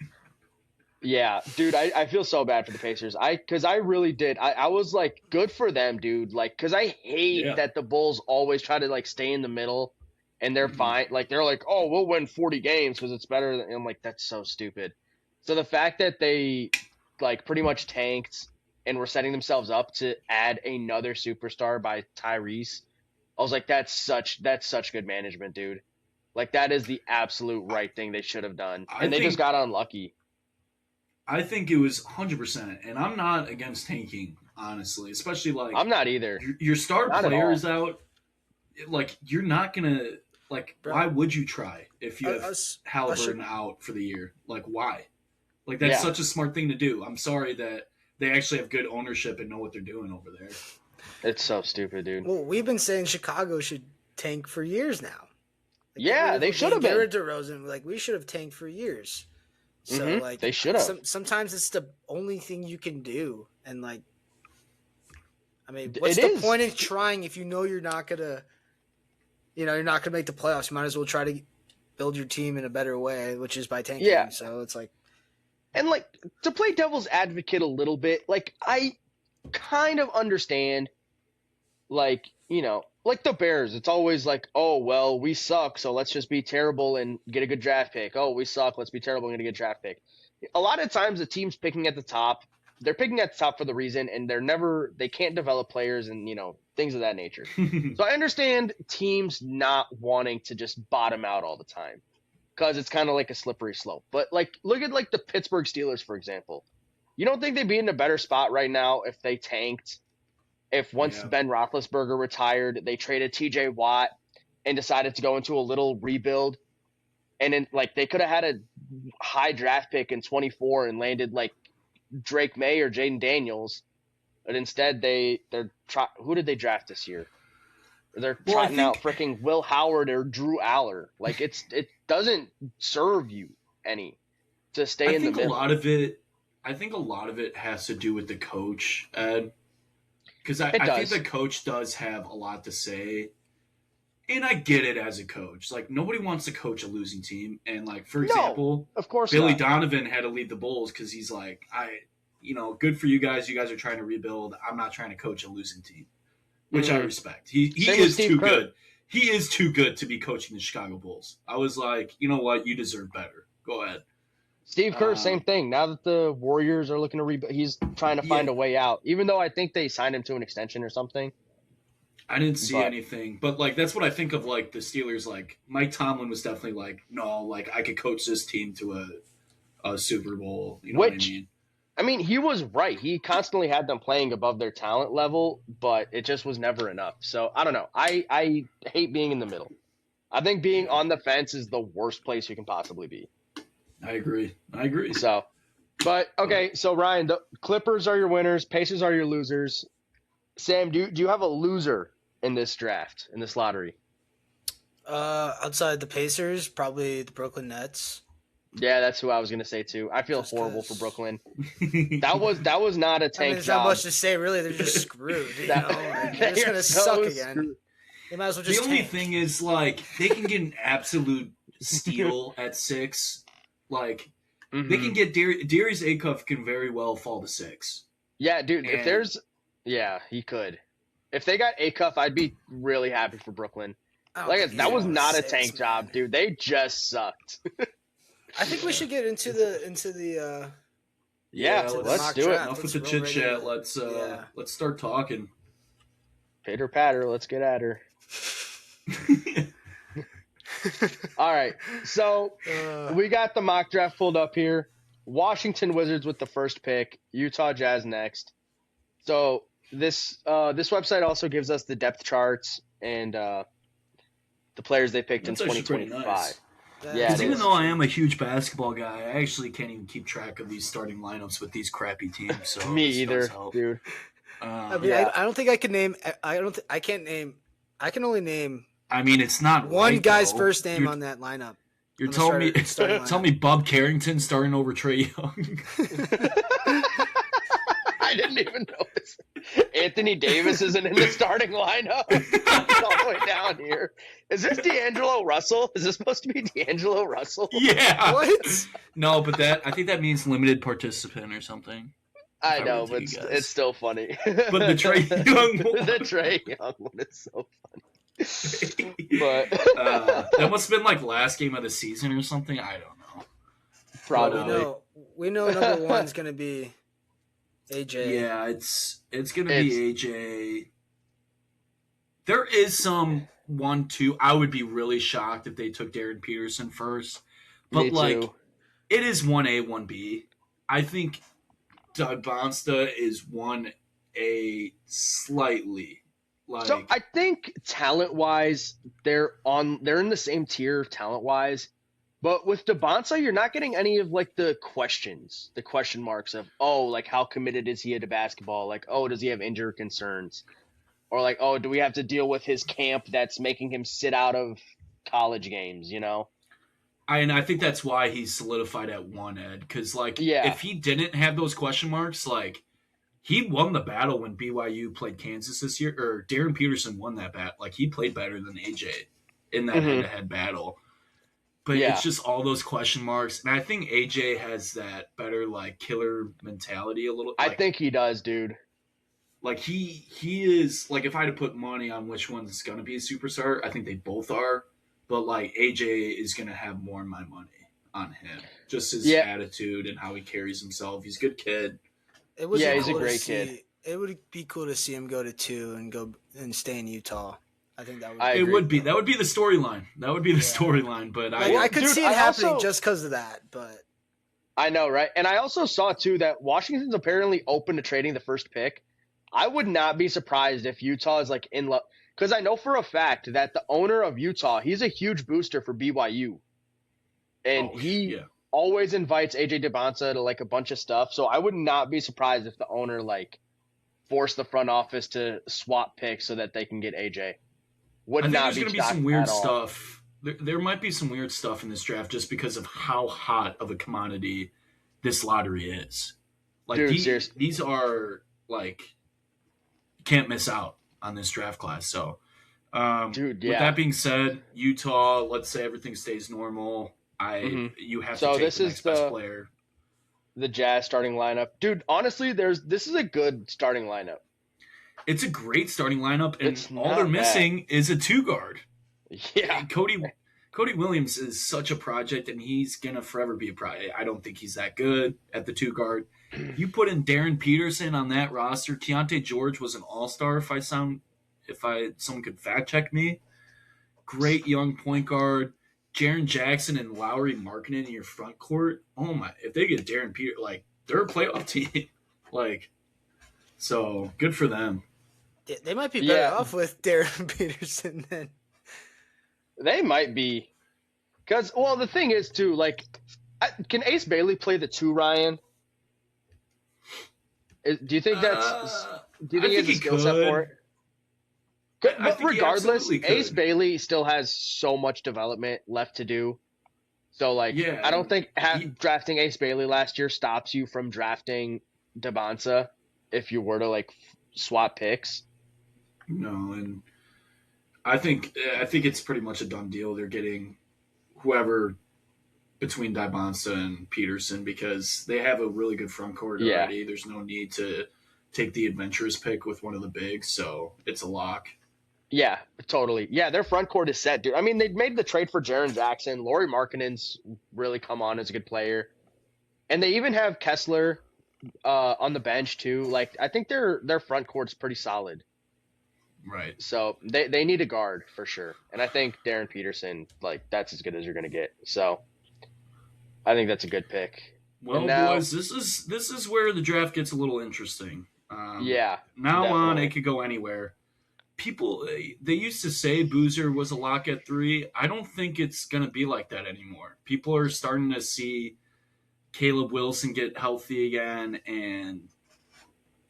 A: yeah, dude, I feel so bad for the Pacers. Because I really did. I was like, good for them, dude. Like, because I hate that the Bulls always try to like stay in the middle and they're fine. Like, they're like, oh, we'll win 40 games because it's better. And I'm like, that's so stupid. So the fact that they like pretty much tanked and were setting themselves up to add another superstar by Tyrese, I was like, that's such good management, dude. Like, that is the absolute right thing they should have done. And they just got unlucky.
C: I think it was 100%. And I'm not against tanking, honestly. Especially, like...
A: I'm not either.
C: Your star player is out. Like, you're not going to... Like, bro, why would you try if you have Halliburton out for the year? Like, why? Like, that's such a smart thing to do. I'm sorry that they actually have good ownership and know what they're doing over there.
A: It's so stupid, dude.
B: Well, we've been saying Chicago should tank for years now.
A: Like, they should have been.
B: Garrett DeRozan, like, we should have tanked for years. So, like,
A: they should have.
B: Sometimes it's the only thing you can do, and like, I mean, what's the point in trying if you know you're not gonna, you're not gonna make the playoffs? You might as well try to build your team in a better way, which is by tanking.
A: Yeah.
B: So it's like,
A: and like to play devil's advocate a little bit, like I kind of understand, like like the Bears, it's always like, oh, well, we suck, so let's just be terrible and get a good draft pick. Oh, we suck, let's be terrible and get a good draft pick. A lot of times the team's picking at the top. They're picking at the top for the reason, and they can't develop players and, things of that nature. So I understand teams not wanting to just bottom out all the time because it's kind of like a slippery slope. But, like, look at, like, the Pittsburgh Steelers, for example. You don't think they'd be in a better spot right now if they tanked? If once Ben Roethlisberger retired, they traded T.J. Watt and decided to go into a little rebuild, and then like they could have had a high draft pick in 24 and landed like Drake May or Jaden Daniels, but instead who did they draft this year? They're trotting out freaking Will Howard or Drew Aller. Like it doesn't serve you any to stay in the middle.
C: I think a lot of it has to do with the coach, Ed. Because I think the coach does have a lot to say. And I get it as a coach. Like, nobody wants to coach a losing team. And, like, for example,
A: of course
C: Billy Donovan had to leave the Bulls because he's like, good for you guys. You guys are trying to rebuild. I'm not trying to coach a losing team, which I respect. He is too good. He is too good to be coaching the Chicago Bulls. I was like, you know what? You deserve better. Go ahead.
A: Steve Kerr, same thing. Now that the Warriors are looking to rebuild, he's trying to find a way out. Even though I think they signed him to an extension or something.
C: I didn't see anything, but like that's what I think of. Like the Steelers, like Mike Tomlin was definitely like, no, like I could coach this team to a Super Bowl. You know what I mean?
A: I mean, he was right. He constantly had them playing above their talent level, but it just was never enough. So I don't know. I hate being in the middle. I think being on the fence is the worst place you can possibly be.
C: I agree.
A: So, but okay. So Ryan, the Clippers are your winners. Pacers are your losers. Sam, do you have a loser in this draft, in this lottery?
B: Outside the Pacers, probably the Brooklyn Nets.
A: Yeah, that's who I was gonna say too. I feel horrible for Brooklyn. That was not a tank
B: there's
A: job.
B: not much to say, really. They're just screwed. They're just gonna suck again. They might as well just.
C: The only thing is, like, they can get an absolute steal at 6. Like, they can get Darius Acuff can very well fall to 6.
A: Yeah, dude. If there's, he could. If they got Acuff, I'd be really happy for Brooklyn. That was not a tank job, dude. They just sucked.
B: I think we should get into the.
A: Let's do it.
C: Enough with the chit chat. Let's start talking.
A: Pitter patter. Let's get at her. All right. So
B: Uh,
A: we got the mock draft pulled up here. Washington Wizards with the first pick. Utah Jazz next. So this website also gives us the depth charts and the players they picked
C: That's
A: in
C: actually pretty
A: 2025.
C: nice.
A: Yeah,
C: Because
A: it
C: even
A: is.
C: though I am a huge basketball guy, I actually can't even keep track of these starting lineups with these crappy teams. So
A: Me
C: this
A: either,
C: does help.
A: dude.
B: I mean,
A: Yeah.
B: I don't think I can name. I can't name. I can only name
C: I mean, it's not
B: one
C: right,
B: guy's
C: though.
B: first name
C: You're,
B: on that lineup.
C: you're
B: on the
C: telling me,
B: starting
C: tell me, Bob Carrington starting over Trae Young.
A: I didn't even notice. Anthony Davis isn't in the starting lineup. It's all the way down here. Is this D'Angelo Russell? Is this supposed to be D'Angelo Russell?
C: Yeah.
B: What?
C: No, but I think that means limited participant or something.
A: I
C: I
A: know,
C: would
A: but
C: take a guess.
A: it's still funny.
C: But the Trae Young one.
A: The Trae Young one is so funny. But
C: That must have been like last game of the season or something. I don't know.
A: probably.
B: We know number one's gonna be AJ.
C: Yeah, it's gonna be AJ. There is some 1-2. I would be really shocked if they took Darren Peterson first. But
A: Me
C: like
A: too.
C: it is 1A, 1B. I think Bonsta is 1A slightly. Like
A: So I think talent wise, they're in the same tier talent wise. But with Dabonsa, you're not getting any of like the question marks of, oh, like how committed is he to basketball? Like, oh, does he have injury concerns? Or like, oh, do we have to deal with his camp that's making him sit out of college games, you know?
C: and I think that's why he's solidified at 1, Ed. Because like
A: Yeah.
C: if he didn't have those question marks, like he won the battle when BYU played Kansas this year, or Darren Peterson won that bat. Like he played better than AJ in that
A: Mhm.
C: head-to-head battle. But
A: Yeah.
C: it's just all those question marks, and I think AJ has that better like killer mentality a little.
A: I
C: Like,
A: think he does, dude.
C: like he is like if I had to put money on which one's going to be a superstar, I think they both are. But like AJ is going to have more of my money on him, just his
A: Yeah.
C: attitude and how he carries himself. He's a good kid.
B: It was
A: Yeah, he's
B: cool
A: a
B: to
A: great
B: see-
A: kid.
B: It would be cool to see him go to 2 and go and stay in Utah. I think that would.
A: I
C: It
A: agree.
C: would be that would be the storyline. That would be the
B: Yeah.
C: storyline. But
B: Like, I could
A: Dude,
B: see it
A: I
B: happening
A: also-
B: just because of that, but
A: I know, right? And I also saw too that Washington's apparently open to trading the first pick. I would not be surprised if Utah is like in love, because I know for a fact that the owner of Utah, he's a huge booster for BYU, and he
C: yeah.
A: always invites AJ Debonsa to like a bunch of stuff. So I would not be surprised if the owner like forced the front office to swap picks so that they can get AJ. Would
C: I think
A: not
C: there's
A: be
C: going to be
A: shocked
C: some weird
A: at all.
C: stuff. There might be some weird stuff in this draft just because of how hot of a commodity this lottery is. Like
A: Dude, seriously.
C: these are like can't miss out on this draft class. So,
A: Dude,
C: with
A: yeah.
C: that being said, Utah. Let's say everything stays normal.
A: Mhm.
C: You have
A: So
C: to take
A: this
C: the
A: is
C: next best
A: the-
C: player.
A: The Jazz starting lineup, dude. Honestly, this is a good starting lineup.
C: It's a great starting lineup, and
A: It's
C: all
A: not
C: they're
A: bad.
C: missing is a 2 guard.
A: Yeah,
C: And Cody Williams is such a project, and he's gonna forever be a project. I don't think he's that good at the 2 guard. You put in Darren Peterson on that roster. Keontae George was an all-star. Someone could fact check me. Great young point guard. Jaren Jackson and Lowry Markkinen in your front court. Oh my! If they get Darren Peter, like they're a playoff team. Like, so good for them.
B: they might be better
A: Yeah.
B: off with Darren Peterson than.
A: they might be. Because, well, the thing is, too, like, can Ace Bailey play the 2, Ryan? Do you think that's? Do you
C: I
A: think he has
C: think
A: a
C: he
A: skill set
C: could.
A: for it?
C: I
A: But
C: think he
A: regardless,
C: absolutely could.
A: Ace Bailey still has so much development left to do. So, like,
C: Yeah,
A: I don't think
C: he-
A: drafting Ace Bailey last year stops you from drafting Dabonsa if you were to, like, swap picks.
C: No, and I think it's pretty much a done deal. They're getting whoever between Dybonsa and Peterson because they have a really good front court
A: Yeah.
C: already. There's no need to take the adventurous pick with one of the bigs, so it's a lock.
A: Yeah, totally. Yeah, their front court is set, dude. I mean, they made the trade for Jaren Jackson. Lauri Markkanen's really come on as a good player. And they even have Kessler on the bench, too. Like, I think their front court's pretty solid.
C: Right.
A: So they need a guard for sure. And I think Darren Peterson, that's as good as you're going to get. So I think that's a good pick.
C: Well,
A: now,
C: boys, this is where the draft gets a little interesting.
A: Yeah.
C: Now on,
A: definitely.
C: it could go anywhere. People, they used to say Boozer was a lock at 3. I don't think it's going to be like that anymore. People are starting to see Caleb Wilson get healthy again, and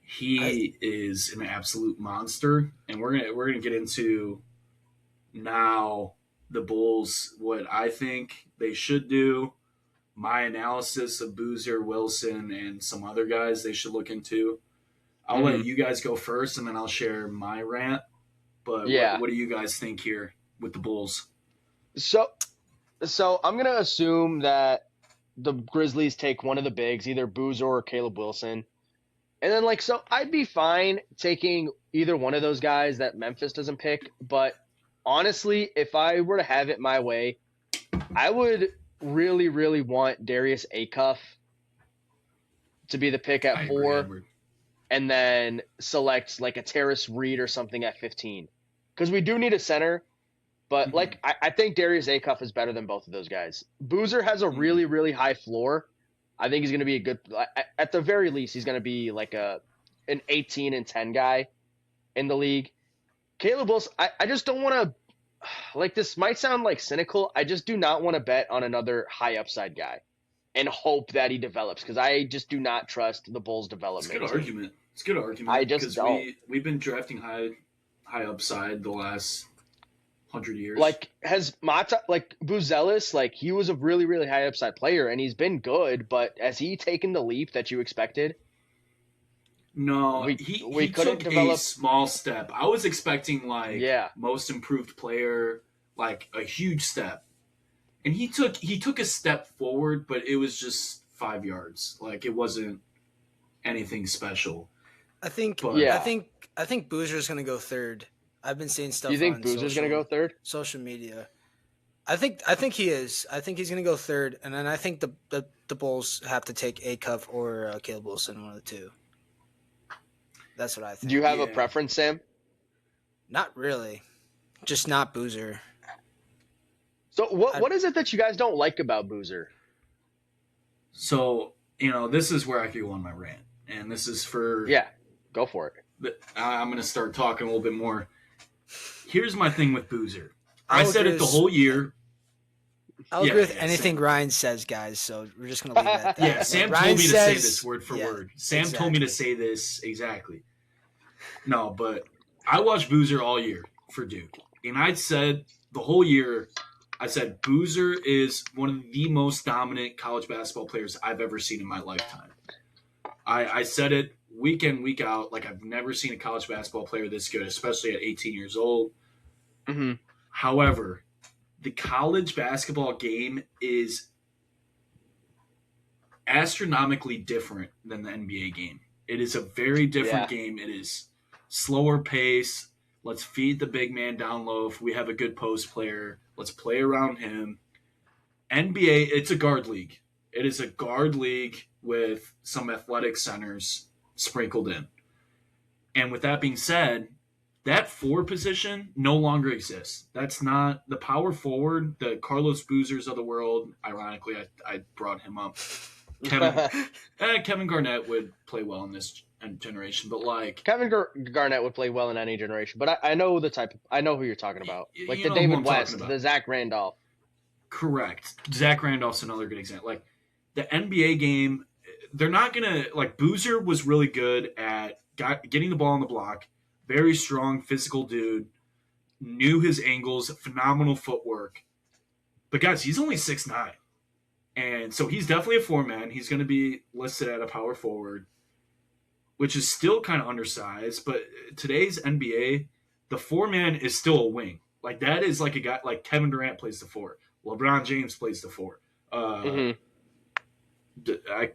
C: he is an absolute monster. And we're gonna get into now the Bulls, what I think they should do, my analysis of Boozer, Wilson, and some other guys they should look into. I'll let you guys go first, and then I'll share my rant. But
A: Yeah.
C: what do you guys think here with the Bulls?
A: So I'm going to assume that the Grizzlies take one of the bigs, either Boozer or Caleb Wilson. And then, so I'd be fine taking either one of those guys that Memphis doesn't pick. But honestly, if I were to have it my way, I would really, really want Darius Acuff to be the pick at 4, and then select a Terrace Reed or something at 15. Because we do need a center. But I think Darius Acuff is better than both of those guys. Boozer has a really, really high floor. I think he's going to be a good – at the very least, he's going to be an 18 and 10 guy in the league. Caleb Wilson, I just don't want to – this might sound cynical. I just do not want to bet on another high upside guy and hope that he develops, because I just do not trust the Bulls' development.
C: It's a good argument.
A: I just don't.
C: We've been drafting high upside the last 100 years.
A: Has Mata, Buzelis, he was a really, really high upside player, and he's been good, but has he taken the leap that you expected?
C: No, he took a small step. I was expecting most improved player, a huge step. And he took a step forward, but it was just 5 yards. It wasn't anything special.
B: I think Boozer's going to go 3rd. I've been seeing stuff.
A: You think Boozer's going to go 3rd?
B: Social media. I think he is. I think he's going to go 3rd, and then I think the Bulls have to take Acuff or Caleb Wilson, one of the two. That's what I think.
A: Do you have a preference, Sam?
B: Not really. Just not Boozer.
A: So what is it that you guys don't like about Boozer?
C: So, this is where I could go on my rant, and this is for...
A: Yeah, go for it.
C: I'm going to start talking a little bit more. Here's my thing with Boozer. I said it the whole year.
B: I'll agree with anything Ryan says, guys, so we're just going to leave it at that.
C: Yeah, Sam told me to say this word for word. Sam told me to say this exactly. No, but I watched Boozer all year for Duke, and I said the whole year, I said Boozer is one of the most dominant college basketball players I've ever seen in my lifetime. I said it week in, week out, I've never seen a college basketball player this good, especially at 18 years old.
A: Mm-hmm.
C: However, the college basketball game is astronomically different than the NBA game. It is a very different game. It is slower pace. Let's feed the big man down low. If we have a good post player, let's play around him. NBA, it's a guard league. It is a guard league with some athletic centers sprinkled in. And with that being said, that 4 position no longer exists. That's not the power forward, the Carlos Boozers of the world. Ironically, I brought him up. Kevin Garnett would play well in this generation, but
A: Kevin Garnett would play well in any generation. But I know I know who you're talking about, the David West, the Zach Randolph.
C: Correct. Zach Randolph's another good example. The NBA game, they're not gonna Boozer was really good at getting the ball on the block. Very strong physical dude, knew his angles, phenomenal footwork. But guys, he's only 6'9". And so he's definitely a 4-man. He's going to be listed at a power forward, which is still kind of undersized. But today's NBA, the 4-man is still a wing. That is a guy like Kevin Durant plays the 4. LeBron James plays the 4. I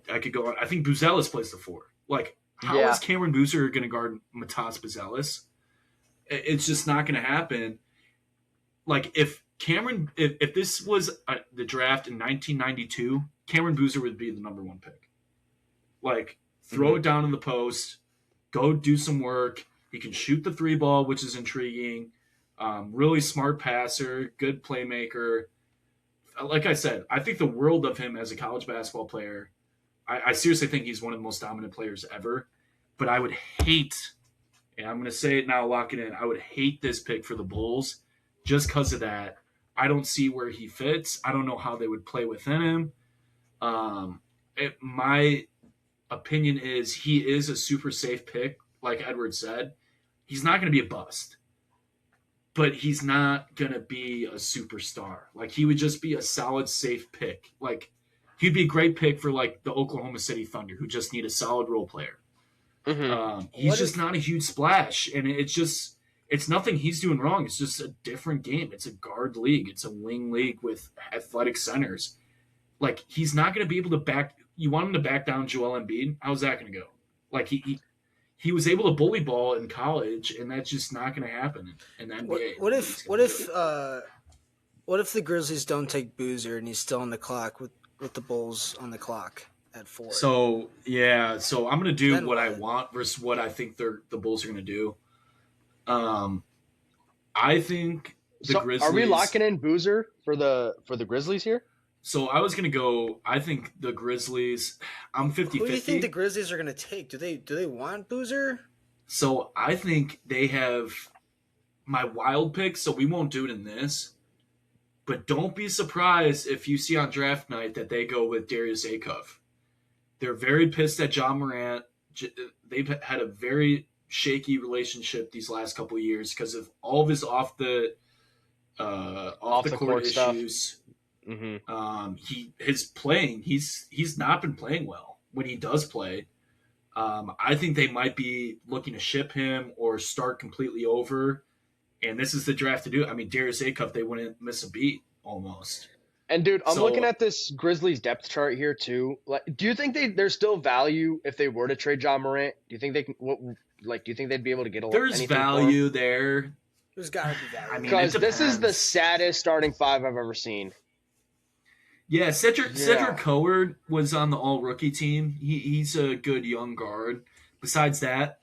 C: could go on. I think Buzelis plays the 4. How is Cameron Boozer going to guard Matas Buzelis? It's just not going to happen. If this was the draft in 1992, Cameron Boozer would be the number 1 pick. Throw it down in the post, go do some work. He can shoot the three ball, which is intriguing. Really smart passer, good playmaker. Like I said, I think the world of him as a college basketball player. I seriously think he's one of the most dominant players ever. But I would hate, and I'm going to say it now, lock it in, I would hate this pick for the Bulls just because of that. I don't see where he fits. I don't know how they would play within him. My opinion is he is a super safe pick, like Edward said. He's not going to be a bust, but he's not going to be a superstar. Like, he would just be a solid, safe pick. Like, he'd be a great pick for, like, the Oklahoma City Thunder, who just need a solid role player. He's just not a huge splash, and it's nothing he's doing wrong. It's just a different game. It's a guard league. It's a wing league with athletic centers. Like, he's not going to be able to back. You want him to back down Joel Embiid? How's that going to go? Like, he was able to bully ball in college, and that's just not going to happen in the NBA.
B: What if the Grizzlies don't take Boozer and he's still on the clock with the Bulls on the clock at 4?
C: So I'm going to do what I want versus what I think the Bulls are going to do. I think the Grizzlies.
A: Are we locking in Boozer for the Grizzlies here?
C: So I was going to go. I think the Grizzlies. I'm 50-50.
B: Who do you think the Grizzlies are going to take? Do they want Boozer?
C: So I think they have my wild pick. So we won't do it in this. But don't be surprised if you see on draft night that they go with Darius Acuff. They're very pissed at John Morant. They've had a very shaky relationship these last couple of years because of all of his off the court issues.
A: Stuff. Mm-hmm.
C: His playing, he's not been playing well when he does play. I think they might be looking to ship him or start completely over. And this is the draft to do it. I mean, Darius Acuff, they wouldn't miss a beat almost.
A: And dude, I'm looking at this Grizzlies depth chart here too. Like, do you think there's still value if they were to trade John Morant? Do you think they can? Do you think they'd be able to get a?
C: There's value there.
B: There's got to be value.
C: I mean,
A: because this is the saddest starting five I've ever seen.
C: Yeah, Cedric Coward was on the all-rookie team. He's a good young guard. Besides that,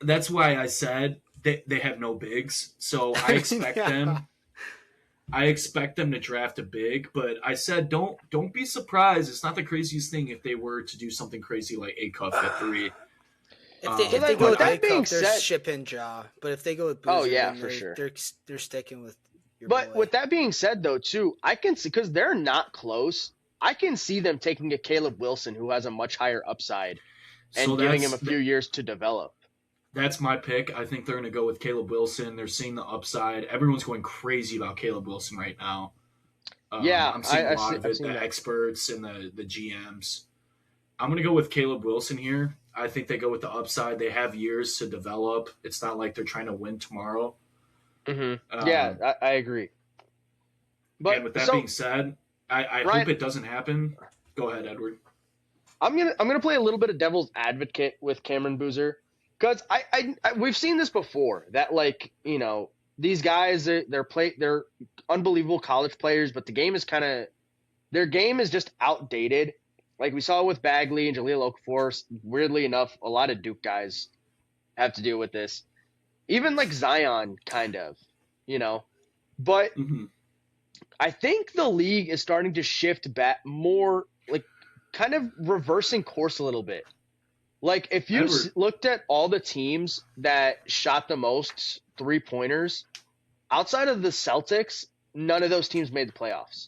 C: that's why I said they have no bigs. So I expect them. I expect them to draft a big, but I said don't be surprised. It's not the craziest thing if they were to do something crazy like Acuff at 3.
B: If they go with Acuff, they're shipping Ja. But if they go with Boozer,
A: for sure,
B: they're sticking with.
A: But with that being said, though, too, I can see, because they're not close, I can see them taking a Caleb Wilson who has a much higher upside and giving him a few years to develop.
C: That's my pick. I think they're going to go with Caleb Wilson. They're seeing the upside. Everyone's going crazy about Caleb Wilson right now. I'm seeing a lot of it, the experts and the GMs. I'm going to go with Caleb Wilson here. I think they go with the upside. They have years to develop. It's not like they're trying to win tomorrow.
A: Mm-hmm. I agree.
C: But with that being said, I
A: Ryan,
C: hope it doesn't happen. Go ahead, Edward.
A: I'm gonna play a little bit of devil's advocate with Cameron Boozer, because I we've seen this before that, like, you know, these guys they're unbelievable college players, but their game is just outdated. Like we saw with Bagley and Jahlil Okafor. Weirdly enough, a lot of Duke guys have to deal with this. Even like Zion, kind of, you know. But I think the league is starting to shift back more, like kind of reversing course a little bit. Like if you looked at all the teams that shot the most three-pointers, outside of the Celtics, none of those teams made the playoffs.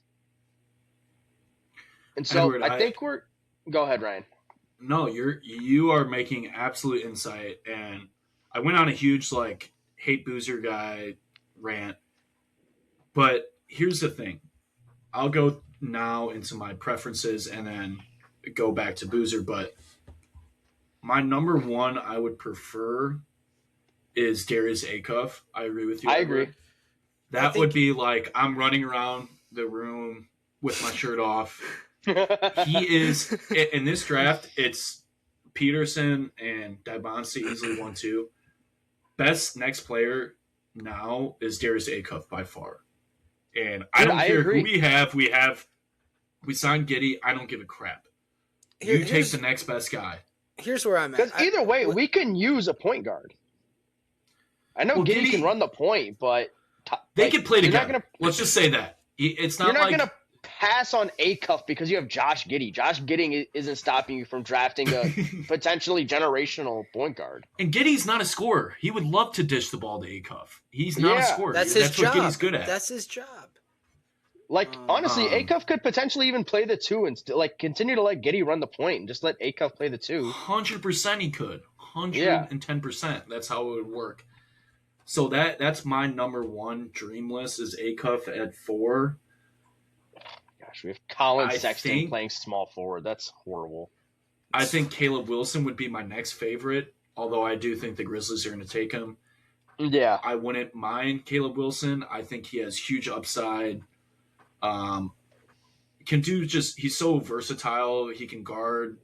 A: And so Edward, I think we're – go ahead, Ryan.
C: No, you are making absolute insight, and – I went on a huge, like, hate Boozer guy rant. But here's the thing. I'll go now into my preferences and then go back to Boozer. But my number one I would prefer is Darius Acuff. I agree with you.
A: I agree.
C: That would be like I'm running around the room with my shirt off. He is – in this draft, it's Peterson and Dibonce easily 1-2. Best next player now is Darius Acuff by far. And I don't care who we have. We signed Giddey. I don't give a crap. You take the next best guy.
B: Here's where I'm at.
A: Because either way, we can use a point guard. I know
C: Well,
A: Giddey can
C: Giddey-
A: run the point, but
C: They could play
A: you're not
C: together.
A: gonna
C: Let's just say that. It's
A: you're
C: not
A: not
C: like
A: gonna pass on Acuff because you have Josh Giddey. Josh Giddey isn't stopping you from drafting a potentially generational point guard.
C: And Giddey's not a scorer. He would love to dish the ball to Acuff. He's not a
A: Yeah,
C: scorer.
B: That's his
C: what
B: job.
C: Giddey's good at.
B: That's his job.
A: Like honestly,
C: Um,
A: Acuff could potentially even play the two and like continue to let Giddey run the point and just let Acuff play the two.
C: 100% he could. 110%. That's how it would work. So that's my number one dream list is Acuff at 4.
A: Gosh, we have Colin
C: I
A: Sexton
C: think-
A: playing small forward. That's horrible.
C: I think Caleb Wilson would be my next favorite, although I do think the Grizzlies are going to take him.
A: Yeah,
C: I wouldn't mind Caleb Wilson. I think he has huge upside. He's so versatile. He can guard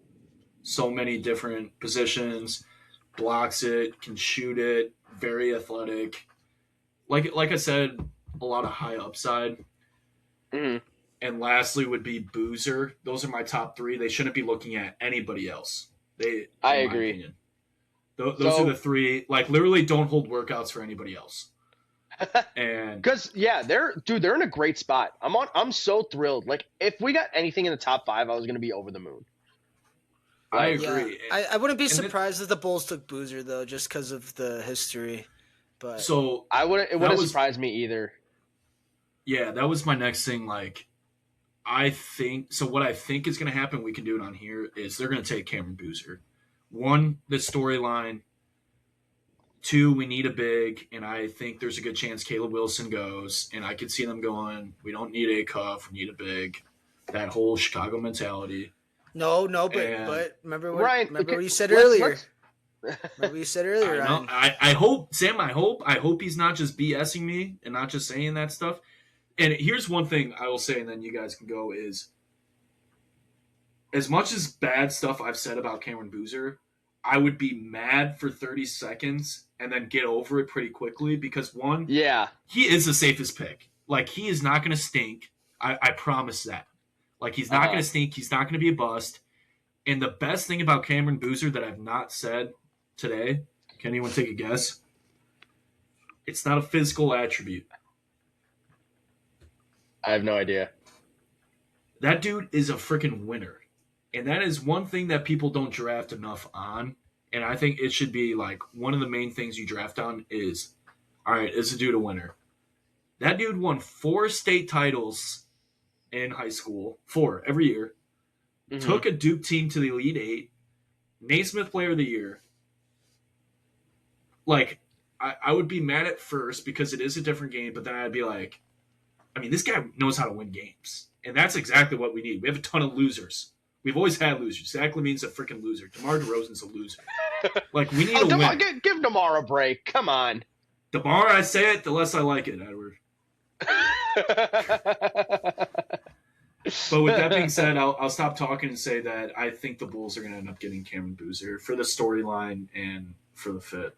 C: so many different positions, blocks it, can shoot it, very athletic. Like I said, a lot of high upside.
A: Mhm.
C: And lastly would be Boozer. Those are my top 3. They shouldn't be looking at anybody else.
A: I
C: in my
A: agree.
C: opinion. Those
A: So-
C: are the 3. Like literally, don't hold workouts for anybody else. And
A: Because they're in a great spot. I'm so thrilled. Like if we got anything in the top 5, I was gonna be over the moon.
C: I
A: Like,
C: agree.
B: Yeah. I wouldn't be
C: And
B: surprised if the Bulls took Boozer though, just because of the history. But
C: So
A: It wouldn't
C: was-
A: surprise me either.
C: yeah, that was my next thing. Like, what I think is going to happen, we can do it on here, is they're going to take Cameron Boozer. 1, the storyline. 2, we need a big, and I think there's a good chance Caleb Wilson goes, and I could see them going, we don't need a cuff, we need a big. That whole Chicago mentality.
B: no,
C: And-
B: but remember
A: Ryan,
B: what you said
A: let's-
B: earlier.
A: let's-
B: Remember what you said earlier,
C: I know.
B: Ryan.
C: I hope, Sam, I hope he's not just BSing me and not just saying that stuff. And here's one thing I will say, and then you guys can go, is as much as bad stuff I've said about Cameron Boozer, I would be mad for 30 seconds and then get over it pretty quickly because, one,
A: Yeah,
C: he is the safest pick. Like, he is not going to stink. I promise that. Like, he's not going to stink. He's not going to be a bust. And the best thing about Cameron Boozer that I've not said today, can anyone take a guess? It's not a physical attribute.
A: I have no idea.
C: That dude is a freaking winner. And that is one thing that people don't draft enough on. And I think it should be like one of the main things you draft on is, all right, is a dude a winner? That dude won 4 state titles in high school, 4 every year.
A: Mhm.
C: Took a Duke team to the Elite 8. Naismith Player of the Year. Like, I would be mad at first because it is a different game, but then I'd be like, I mean, this guy knows how to win games. And that's exactly what we need. We have a ton of losers. We've always had losers. Zach LaVine's a freaking loser. DeMar DeRozan's a loser. Like, we need a win.
A: Give DeMar a break. Come on.
C: The more I say it, the less I like it, Edward. But with that being said, I'll stop talking and say that I think the Bulls are going to end up getting Cameron Boozer for the storyline and for the fit.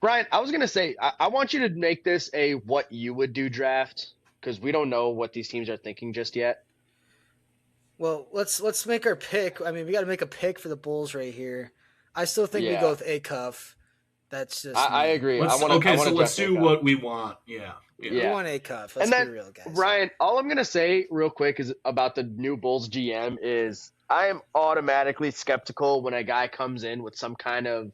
A: Brian, I was gonna say I want you to make this a what you would do draft because we don't know what these teams are thinking just yet.
B: Well, let's make our pick. I mean, we got to make a pick for the Bulls right here. I still think we
A: Yeah.
B: go with Acuff. That's just
A: I
B: me.
A: agree.
C: Let's
A: I wanna
C: let's
A: draft
C: do
A: Acuff.
C: what we want. Yeah.
B: We
A: Yeah.
B: want Acuff. Let's
A: And then,
B: be real, guys.
A: Ryan, all I'm gonna say real quick is about the new Bulls GM is I am automatically skeptical when a guy comes in with some kind of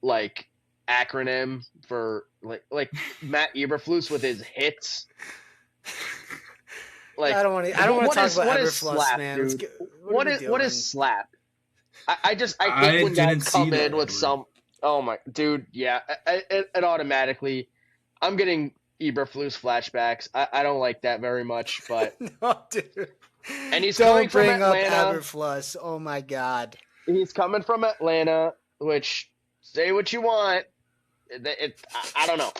A: like acronym for like Matt Eberflus with his hits. Like
B: I don't want to talk about
A: what is
B: Eberflus,
A: slap,
B: man.
A: dude?
B: Let's get,
A: What
B: are we
A: is
B: doing?
A: slap? I
C: I
A: hate when
C: didn't
A: guys
C: see
A: come
C: that,
A: in with
C: Edward.
A: some. Oh my, dude, yeah, it automatically. I'm getting Eberflus flashbacks. I don't like that very much, but
B: No, dude.
A: And he's
B: Don't
A: coming from
B: bring up
A: Atlanta.
B: Eberflus. Oh my God.
A: he's coming from Atlanta, which say what you want. I don't know.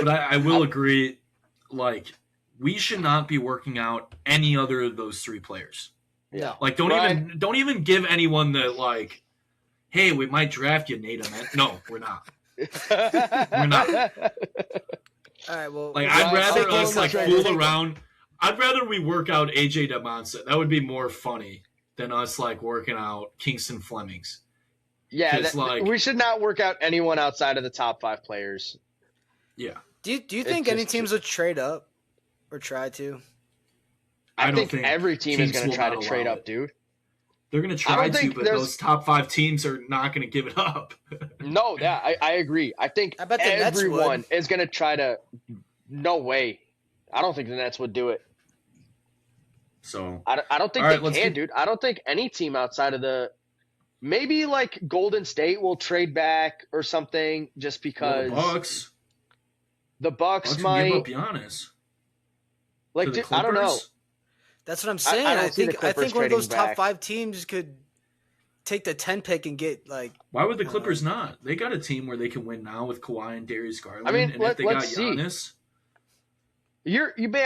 C: But I will agree, like, we should not be working out any other of those 3 players.
B: No.
C: Like, don't even give anyone the, like, hey, we might draft you, Nate. No, we're not.
A: We're
C: not.
B: All right. Well,
C: Like,
A: Well,
C: I'd rather
A: I'll
C: us,
A: go
C: like,
A: with
C: fool
A: Trey.
C: around. I'd rather we work out AJ DeMonson. That would be more funny than us, like, working out Kingston Flemings.
A: Yeah,
C: 'Cause, like-
A: we should not work out anyone outside of the top 5 players.
C: Yeah.
B: Do you
A: It's
B: think any
A: just-
B: teams would trade up or try to?
A: I
C: don't
A: think
C: think
A: every team is
C: teams
A: going to
C: will
A: try to
C: not
A: trade
C: allow
A: up,
C: it.
A: dude.
C: They're going to
A: I
C: try
A: don't
C: to,
A: think
C: but
A: there's-
C: those top 5 teams are not going to give it up.
A: No, yeah, I agree. I think
B: I bet the Nets
A: everyone
B: would.
A: is going to try to. No way. I don't think the Nets would do it.
C: So,
A: I don't think
C: All
A: they
C: right, let's
A: can,
C: get-
A: dude. I don't think any team outside of the. Maybe like Golden State will trade back or something just
C: well,
A: because
C: the Bucks.
A: the Bucks
C: Bucks
A: might.
C: can give up Giannis.
A: Like,
C: To the
A: dude, I don't know.
C: Clippers?
B: That's what I'm saying.
A: I don't
B: I
A: see the
B: think
A: Clippers
B: one of those
A: trading
B: top
A: back.
B: 5 teams could take the 10 pick and get like.
C: Why would the Clippers not? They got a team where they can win now with Kawhi and Darius Garland.
A: I mean,
C: and if they
A: let's
C: got
A: see.
C: Giannis,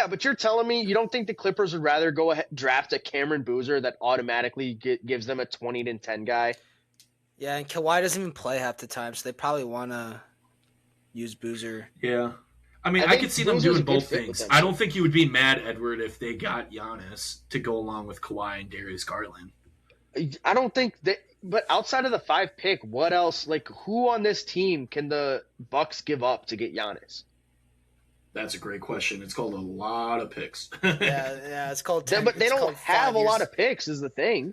A: But you're telling me you don't think the Clippers would rather go ahead draft a Cameron Boozer that automatically gives them a 20-10 guy?
B: Yeah, and Kawhi doesn't even play half the time, so they probably want to use Boozer.
C: yeah. I mean,
A: I
C: I,
A: think
C: could see them
A: Boozer's a
C: doing
A: good
C: both
A: fit with
C: things.
A: them.
C: I don't think you would be mad, Edward, if they got Giannis to go along with Kawhi and Darius Garland.
A: I don't think that. But outside of the 5 pick, what else? Like, who on this team can the Bucks give up to get Giannis?
C: That's a great question. It's called a lot of picks.
B: Yeah, it's called 10.
A: But they
B: it's
A: don't
B: called
A: have
B: 5
A: a
B: years.
A: lot of picks. Is the thing.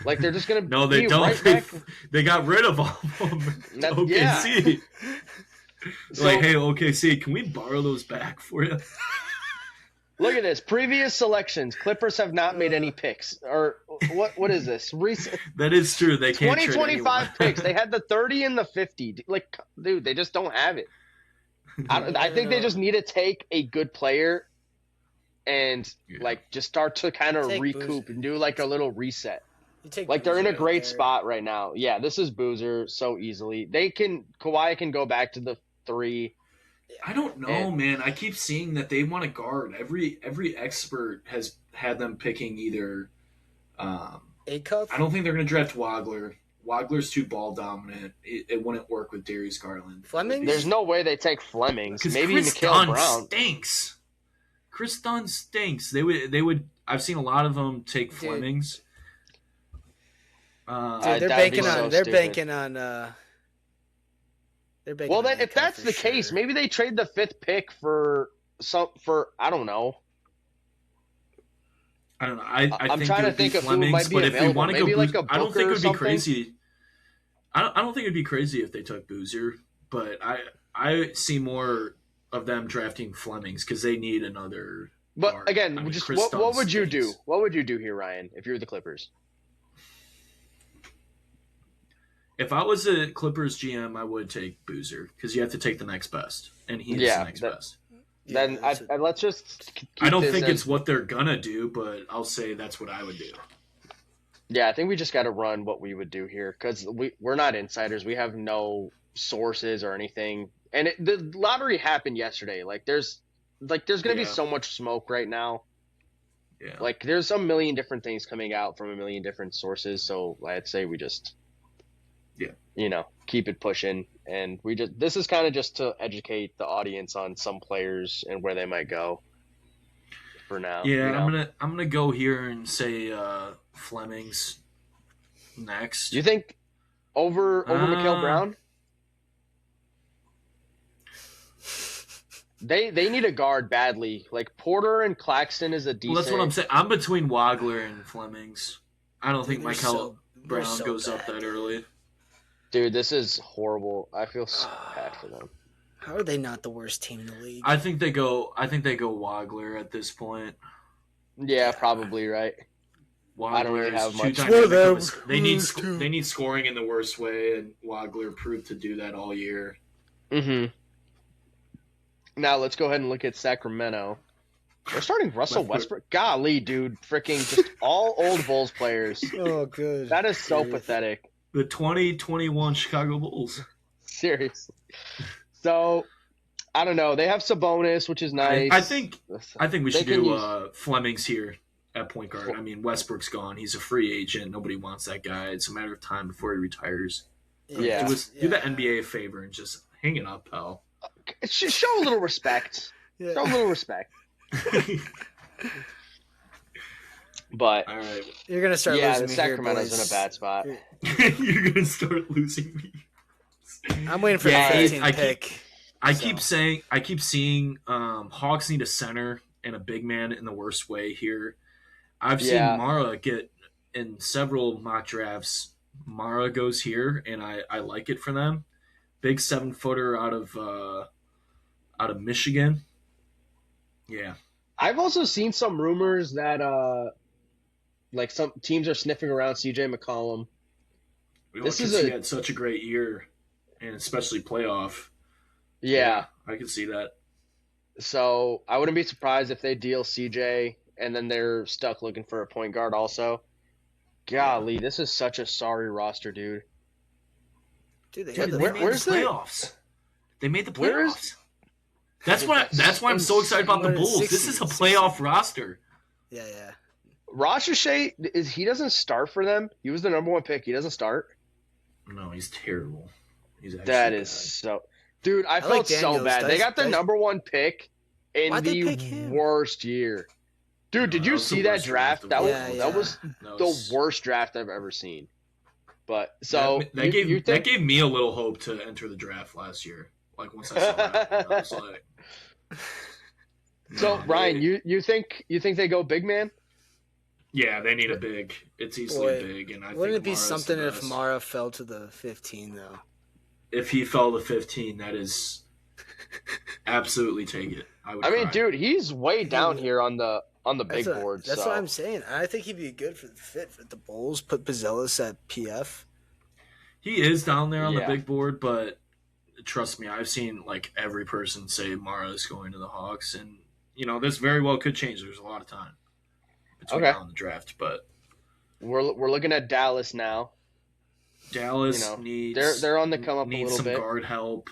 A: Like they're just gonna
C: No, they
A: be
C: don't.
A: Right
C: They,
A: back.
C: they got rid of all of them.
A: That-
C: OKC.
A: So,
C: Like, hey, OKC, can we borrow those back for you?
A: look at this. Previous selections, Clippers have not made any picks. Or what is this? Recent
C: That is true. They can't trade
A: 2025
C: anyone.
A: picks. They had the 30 and the 50. Like, dude, they just don't have it. I think they just need to take a good player and
C: Yeah.
A: like just start to kind of
B: Take
A: recoup
B: Boozer.
A: and do like a little reset.
B: You take
A: Like they're in a
B: Boozer
A: great
B: out there.
A: spot right now. Yeah, this is Boozer so easily. Kawhi can go back to the 3.
C: I don't know,
A: And-
C: man. I keep seeing that they want to guard. Every expert has had them picking either.
B: A-Cuff?
C: I don't think they're going to draft Wagler. Wagler's too ball dominant. It wouldn't work with Darius Garland.
B: Fleming?
A: There's no way they take Flemings.
C: Because
A: Maybe
C: Chris
A: Mikal
C: Dunn
A: Brown.
C: stinks. Chris Dunn stinks. They would. I've seen a lot of them take
B: Dude.
C: Flemings.
B: Dude,
A: That'd
B: they're
A: be
B: banking
A: so
B: on. They're
A: stupid.
B: banking on. They're banking.
A: Well,
B: on
A: then if
B: A-Cuff
A: that's
B: for
A: the case,
B: sure.
A: maybe they trade the 5th pick for I don't know.
C: I don't know. I
A: I'm
C: think
A: trying
C: it
A: to
C: would be
A: think of who
C: Flemings,
A: might be
C: but if you
A: available.
C: want to go,
A: Maybe like
C: Boozer,
A: a
C: I don't
A: Booker
C: think it
A: or
C: would be
A: something?
C: crazy. I don't think it would be crazy if they took Boozer, but I see more of them drafting Flemings because they need another.
A: But
C: guard.
A: again,
C: I mean,
A: just
C: Chris
A: what
C: Dunn
A: would you do?
C: stinks.
A: What would you do here, Ryan, if you were the Clippers?
C: If I was a Clippers GM, I would take Boozer because you have to take the next best, and he is
A: Yeah,
C: the next best.
B: Yeah,
A: Then
B: that's what-
A: let's just keep
C: I don't
A: this
C: think
A: as-
C: it's what they're gonna do, but I'll say that's what I would do.
A: Yeah, I think we just got to run what we would do here because we're not insiders. We have no sources or anything. And the lottery happened yesterday. Like there's going to be
C: Yeah.
A: so much smoke right now.
C: Yeah.
A: Like there's a million different things coming out from a million different sources. So I'd say we just, keep it pushing. And this is kind of just to educate the audience on some players and where they might go for now.
C: Yeah,
A: you know?
C: I'm gonna go here and say Flemings next.
A: Do you think over Mikal Brown? They need a guard badly. Like Porter and Claxton is a decent.
C: Well, that's what I'm saying. I'm between Wagler and Flemings. I don't think
B: They're
C: Michael
B: they're
C: Brown
B: so
C: goes up
B: bad.
C: that early.
A: Dude, this is horrible. I feel so bad for them.
B: How are they not the worst team in the league?
C: I think they go Wagler at this point.
A: Yeah, probably right.
C: Wagler
A: I don't really have
C: is
A: much.
C: too
B: Well,
C: dynamic
B: they're
C: of a- They need
B: worst too.
C: they need scoring in the worst way, and Wagler proved to do that all year.
A: Mm-hmm. Now let's go ahead and look at Sacramento. They're starting Russell Westbrook. Golly, dude, freaking just all old Bulls players.
B: Oh, good.
A: That is so
B: Good.
A: pathetic.
C: The 2021 Chicago Bulls.
A: Seriously. So, I don't know. They have Sabonis, which is nice.
C: I think we
A: They
C: should
A: can
C: do
A: use-
C: Flemings here at point guard. I mean, Westbrook's gone. He's a free agent. Nobody wants that guy. It's a matter of time before he retires.
A: Yeah.
C: Do the NBA a favor and just hang it up, pal.
A: Show a little respect.
B: Yeah.
A: Show a little respect. But
C: All right.
B: You're gonna start
A: yeah,
B: losing
A: the
B: me here,
A: Sacramento's
B: boys.
A: in a bad spot.
C: You're gonna start losing me.
B: I'm waiting for
C: Yeah,
B: the
C: it-
B: 15th
C: I keep-
B: pick.
C: I
B: So.
C: keep seeing Hawks need a center and a big man in the worst way here. I've seen
A: Yeah.
C: Mara get in several mock drafts. Mara goes here, and I like it for them. Big 7-footer out of Michigan. Yeah,
A: I've also seen some rumors that like some teams are sniffing around CJ McCollum. This is
C: he had such a great year, and especially playoff.
A: Yeah.
C: I can see that.
A: So I wouldn't be surprised if they deal CJ and then they're stuck looking for a point guard also. Golly, this is such a sorry roster, dude.
B: Dude, they
C: Dude,
B: had the
C: they
A: where's
C: made the
A: the-
C: playoffs. They made the
A: Where is-
C: playoffs. That's why I'm so excited about the
B: What is
C: Bulls.
B: 60?
C: This is a playoff roster.
B: Yeah, yeah.
A: Roger Shea he doesn't start for them. He was the number 1 pick. He doesn't start.
C: No, he's terrible. He's actually
A: That
C: bad.
A: is so. Dude, I
B: like
A: felt so
B: Daniels.
A: bad. They got the
B: Does-
A: number 1 pick in
B: Why'd they
A: the
B: pick him?
A: worst year. Dude,
C: No,
A: did
C: that
A: you
C: was the
A: see that
C: worst
A: draft?
C: draft
A: That
C: of
A: was
C: all
B: time.
A: that was
C: That
A: the
C: was-
A: worst draft I've ever seen. But so
C: that
A: you
C: gave
A: think
C: me a little hope to enter the draft last year. Like once I saw that, I was like,
A: so
C: no,
A: Ryan,
C: they-
A: you think they go big man?
C: yeah, they need a big. It's easily
B: Boy,
C: big, and I
B: Wouldn't
C: think
B: it be
C: Mara's
B: something
C: the
B: if
C: best.
B: Mara fell to the 15 though?
C: If he fell to 15, that is absolutely take it.
A: I mean,
C: cry.
A: dude, he's way down here on the big board.
B: That's
A: so.
B: what I'm saying. I think he'd be good for the fit for the Bulls. Put Bazelis at PF.
C: He is down there on
A: Yeah.
C: the big board, but trust me, I've seen like every person say Mara is going to the Hawks, and you know this very well could change. There's a lot of time between
A: Okay.
C: now and the draft, but
A: We're looking at Dallas now.
C: Dallas
A: You know,
C: needs
A: they're on the come up a
C: needs
A: little
C: some
A: bit.
C: guard help.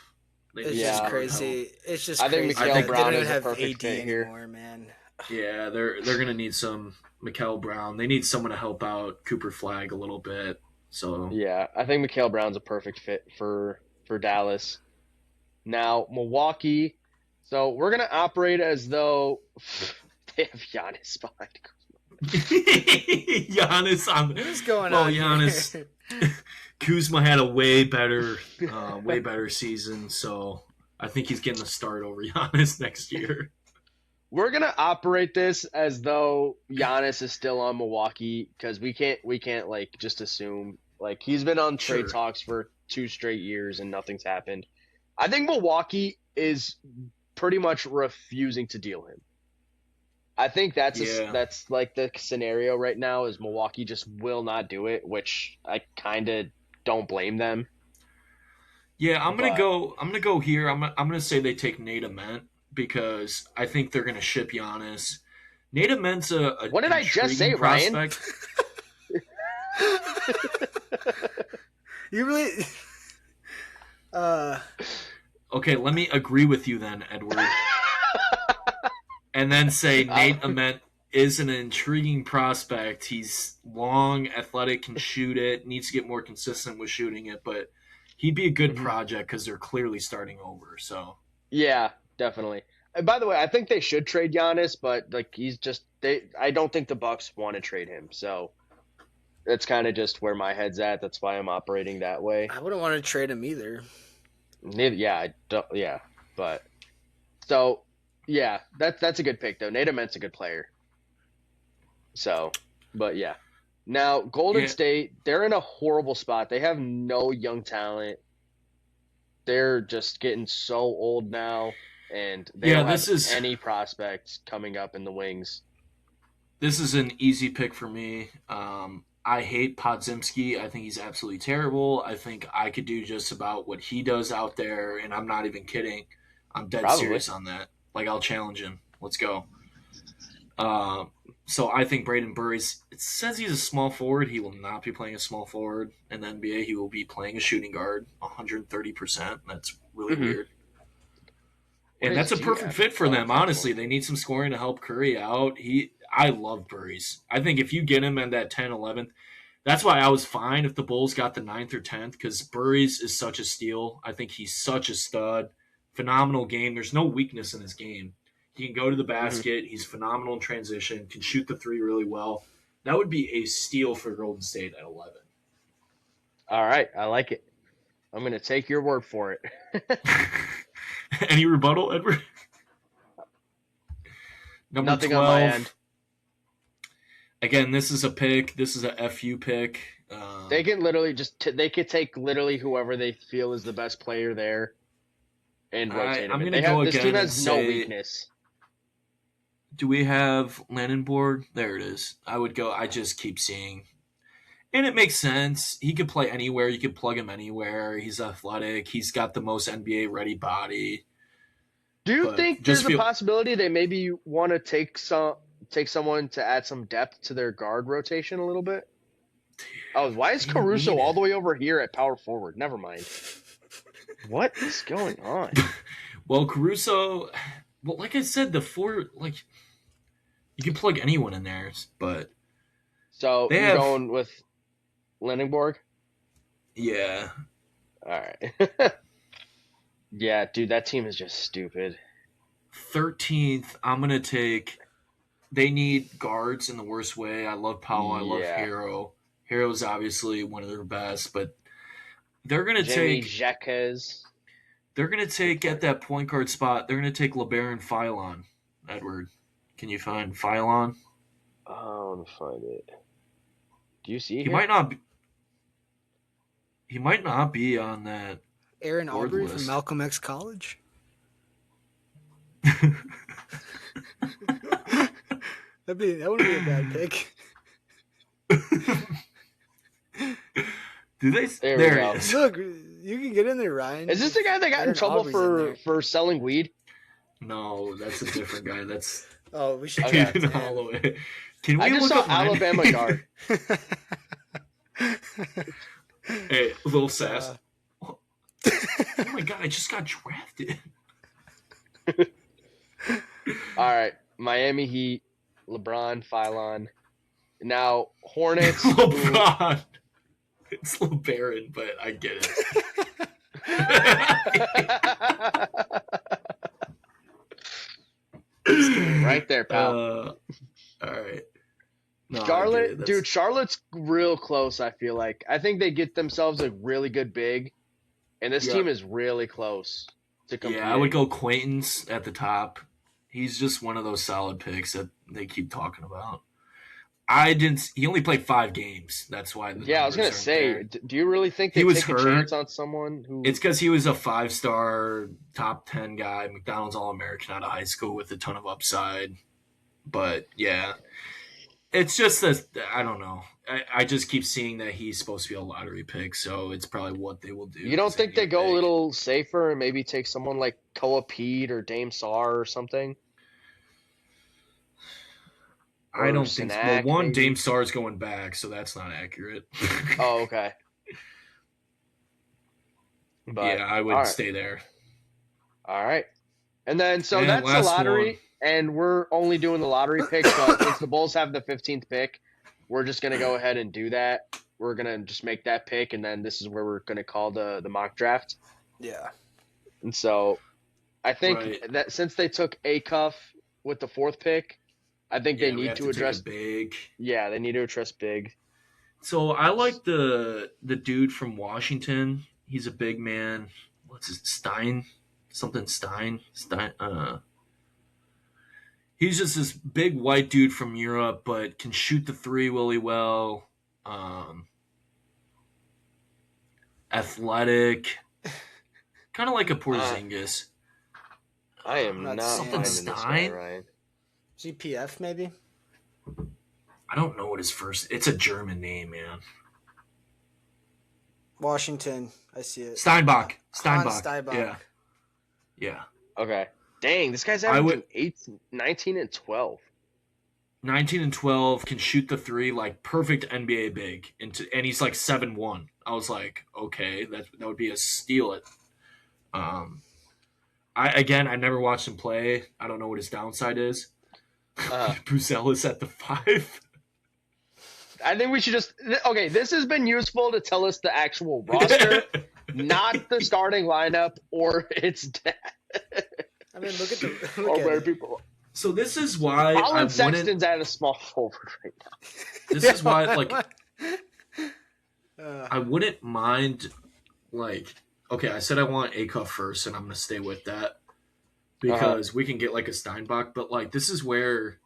C: They
B: It's
C: need
A: Yeah.
B: just
C: some guard
B: crazy. It's just
A: I think
B: crazy.
C: Mikael
B: They
C: Brown
B: don't
A: is
B: even
A: a
B: have
A: perfect
B: AD
A: fit here.
B: anymore, man.
C: help. Yeah, they're gonna need some Mikael Brown. They need someone to help out Cooper Flag a little bit. So
A: Yeah, I think Mikael Brown's a perfect fit for Dallas. Now Milwaukee, so we're gonna operate as though they have Giannis behind.
C: Giannis on
B: What is going
C: Well,
B: on?
C: Giannis-
B: here?
C: Kuzma had a way better season, so I think he's getting a start over Giannis next year.
A: We're gonna operate this as though Giannis is still on Milwaukee because we can't like just assume like he's been on trade
C: Sure.
A: talks for 2 straight years and nothing's happened. I think Milwaukee is pretty much refusing to deal him. I think that's
C: Yeah.
A: that's like the scenario right now is Milwaukee just will not do it, which I kind of don't blame them.
C: Yeah, I'm
A: But-
C: gonna go here. I'm gonna say they take Nate Ament because I think they're gonna ship Giannis. Nate Ament's a
A: What did I just say,
C: intriguing
A: Ryan?
C: prospect.
B: You really?
C: Okay, let me agree with you then, Edward, and then say Nate Ament is an intriguing prospect. He's long, athletic, can shoot it. Needs to get more consistent with shooting it, but he'd be a good
A: Mhm.
C: project because they're clearly starting over. So
A: Yeah, definitely. And by the way, I think they should trade Giannis, but like he's just I don't think the Bucks want to trade him. So that's kind of just where my head's at. That's why I'm operating that way.
B: I wouldn't want to trade him either.
A: Neither, yeah, I don't, yeah, but so yeah, that's a good pick though. Nate Ament's a good player. So, but yeah. Now Golden
C: Yeah.
A: State, they're in a horrible spot. They have no young talent. They're just getting so old now, and they
C: Yeah,
A: don't have
C: this is-
A: any prospects coming up in the wings.
C: this is an easy pick for me. I hate Podzimski. I think he's absolutely terrible. I think I could do just about what he does out there, and I'm not even kidding. I'm dead
A: Probably.
C: serious on that. Like, I'll challenge him. Let's go. So I think Braden Burries, it says he's a small forward. He will not be playing a small forward in the NBA. He will be playing a shooting guard 130%. That's really
A: Mhm.
C: weird.
A: What
C: And
A: is
C: that's a
A: G
C: perfect
A: at?
C: fit for
A: Oh,
C: them,
A: okay,
C: honestly.
A: cool.
C: They need some scoring to help Curry out. I love Burries. I think if you get him in that 10, 11th, that's why I was fine if the Bulls got the 9th or 10th, because Burries is such a steal. I think he's such a stud. Phenomenal game. There's no weakness in his game. He can go to the basket. He's phenomenal in transition, can shoot the three really well. That would be a steal for Golden State at 11.
A: All right, I like it. I'm gonna take your word for it.
C: Any rebuttal, Edward? Number
A: Nothing
C: 12.
A: on my end.
C: Again, this is a pick. This is a FU pick.
A: They can literally they could take literally whoever they feel is the best player there and rotate
C: I'm
A: him.
C: gonna go
A: This
C: again
A: team
C: and
A: has no
C: say-
A: weakness.
C: Do we have Landenborg? There it is. I would go. I just keep seeing. And it makes sense. He could play anywhere. You could plug him anywhere. He's athletic. He's got the most NBA-ready body.
A: Do you
C: But
A: think
C: just
A: there's
C: feel-
A: a possibility they maybe want to take someone to add some depth to their guard rotation a little bit? Oh, why is
C: They
A: Caruso
C: need
A: all
C: it.
A: the way over here at power forward? Never mind. What is going on?
C: Well, Caruso, well, like I said, you can plug anyone in there, but
A: So
C: They
A: you're
C: have-
A: going with Leningborg?
C: yeah.
A: All right. Yeah, dude, that team is just stupid.
C: 13th, I'm going to take. They need guards in the worst way. I love Powell. I love
A: Yeah.
C: Hero. Hero's obviously one of their best, but they're going to
A: Jimmy
C: take.
A: Jaquez.
C: They're going to take at that point guard spot. They're going to take LeBaron Philon. Edward, can you find Philon?
A: I want to find it. Do you see it
C: He
A: here?
C: might not. He might not be on that.
B: Aaron
C: Board
B: Aubrey
C: list.
B: from Malcolm X College. That wouldn't be a bad pick.
C: Do they?
A: There we
C: There
A: go.
C: he is.
B: Look, you can get in there, Ryan.
A: Is this the guy that got in
B: Aaron
A: trouble
B: Aubrey's in there.
A: for selling weed?
C: No, that's a different guy. That's
B: Oh, we should.
A: Okay.
C: Kevin Holloway. Can we
A: I just
C: look
A: saw
C: up
A: Alabama guard.
C: Hey, little sass.
B: Uh,
C: Oh my god, I just got drafted.
A: All right, Miami Heat, LeBron, Philon. Now Hornets.
C: LeBron. It's LeBaron, but I get it.
A: Right there, pal.
C: All right. No, I get
A: Charlotte,
C: it. That's-
A: dude, Charlotte's real close. I feel like I think they get themselves a really good big, and this
C: Yeah.
A: team is really close to compete.
C: Yeah, I would go Quaintance at the top. He's just one of those solid picks that they keep talking about. He only played 5 games. That's why.
A: Yeah, I was gonna
C: numbers aren't
A: say,
C: there.
A: do you really think they
C: He was
A: take a
C: hurt.
A: chance on someone who?
C: It's because he was a 5-star, top 10 guy, McDonald's All-American out of high school with a ton of upside. But yeah, it's just that I don't know. I just keep seeing that he's supposed to be a lottery pick, so it's probably what they will do.
A: You don't
C: 'cause
A: think
C: need
A: they
C: a
A: go a
C: big.
A: little safer and maybe take someone like Koa Pete or Dame Sar or something?
C: I
A: or
C: don't think. So. Well,
A: Sinak,
C: one,
A: maybe?
C: Dame Sarr's going back, so that's not accurate.
A: Oh, okay. But
C: yeah, I would
A: all right.
C: stay there.
A: All right. And then, so
C: And
A: that's the
C: last
A: lottery,
C: one.
A: and we're only doing the lottery picks, but since the Bulls have the 15th pick, we're just going to go ahead and do that. We're going to just make that pick, and then this is where we're going to call the mock draft.
B: yeah.
A: And so I think
C: Right.
A: that since they took Acuff with the 4th pick, I think they
C: Yeah, we
A: need
C: have
A: to
C: take a
A: address –
C: big.
A: yeah, they need to address big.
C: So I like the dude from Washington. He's a big man. What's his Stein? Something Stein. He's just this big white dude from Europe, but can shoot the 3 really well. Athletic, kind of like a Porzingis.
A: I am
B: Not
A: not
B: something
A: finding this guy,
C: Stein?
A: Ryan.
B: GPF maybe.
C: I don't know what his first. It's a German name, man.
B: Washington. I see it.
C: Steinbach.
B: Hans Steinbach.
C: Yeah. Yeah.
A: Okay. Dang, this guy's
C: I would-
A: averaging 19 and 12.
C: 19 and 12, can shoot the 3, like perfect NBA big, and he's like 7'1". I was like, okay, that would be a steal. I never watched him play. I don't know what his downside is. Buzelis at the 5.
A: I think we should just okay. This has been useful to tell us the actual roster, not the starting lineup or its
B: I mean, look at the
A: or
B: look
A: where
B: at it.
A: people.
C: So this is why I
A: Colin
C: wouldn't.
A: Sexton's at a small forward right now.
C: This is why, like,
B: Uh,
C: I wouldn't mind, like, okay, I said I want Acuff first, and I'm gonna stay with that because we can get like a Steinbach, but like this is where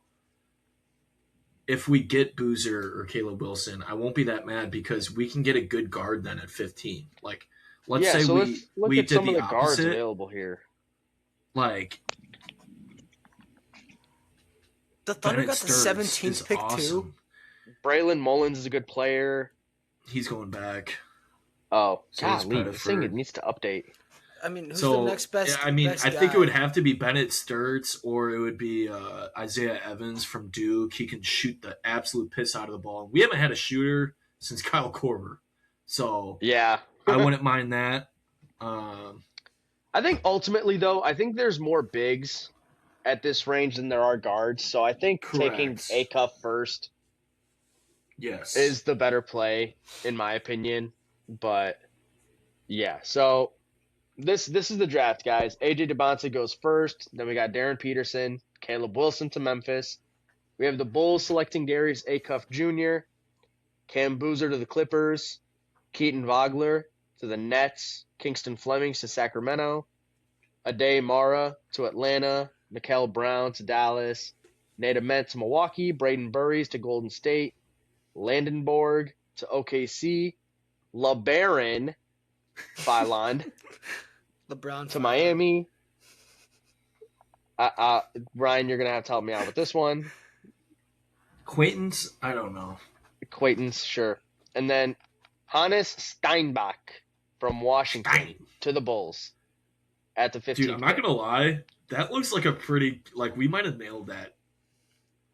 C: if we get Boozer or Caleb Wilson, I won't be that mad because we can get a good guard then at 15. Like, let's say
A: so
C: we
A: let's look
C: we
A: at
C: did
A: some
C: the
A: of the guards
C: opposite.
A: available here.
C: Like,
B: the Thunder
C: Bennett
B: got the
C: Sturz
B: 17th
C: is
B: pick too.
C: awesome.
A: Braylon Mullins is a good player.
C: He's going back.
A: Oh,
C: So is
A: golly, this thing
C: Pettiford.
A: needs to update.
B: I mean, who's
C: So
B: the next best?
C: I mean,
B: best
C: I think
B: guy?
C: it would have to be Bennett Sturz or it would be Isaiah Evans from Duke. He can shoot the absolute piss out of the ball. We haven't had a shooter since Kyle Korver, so
A: Yeah.
C: I wouldn't mind that.
A: I think ultimately, though, I think there's more bigs at this range than there are guards. So I think taking
C: Correct.
A: Acuff first
C: Yes,
A: is the better play, in my opinion. But, yeah, so this is the draft, guys. AJ DeBonce goes first. Then we got Darren Peterson, Caleb Wilson to Memphis. We have the Bulls selecting Darius Acuff Jr., Cam Boozer to the Clippers, Keaton Vogler to the Nets, Kingston Flemings to Sacramento, Ade Mara to Atlanta, Mikael Brown to Dallas, Nate Ament to Milwaukee, Braden Burries to Golden State, Landenborg to OKC, LeBaron Philon
B: LeBron
A: to Miami. Ryan, you're going to have to help me out with this one.
C: acquaintance. I don't know.
A: Acquaintance, sure. And then Hannes Steinbach from Washington
C: Stein.
A: to the Bulls at the 15th.
C: Dude, I'm not gonna lie. That looks like a pretty like we might have nailed that.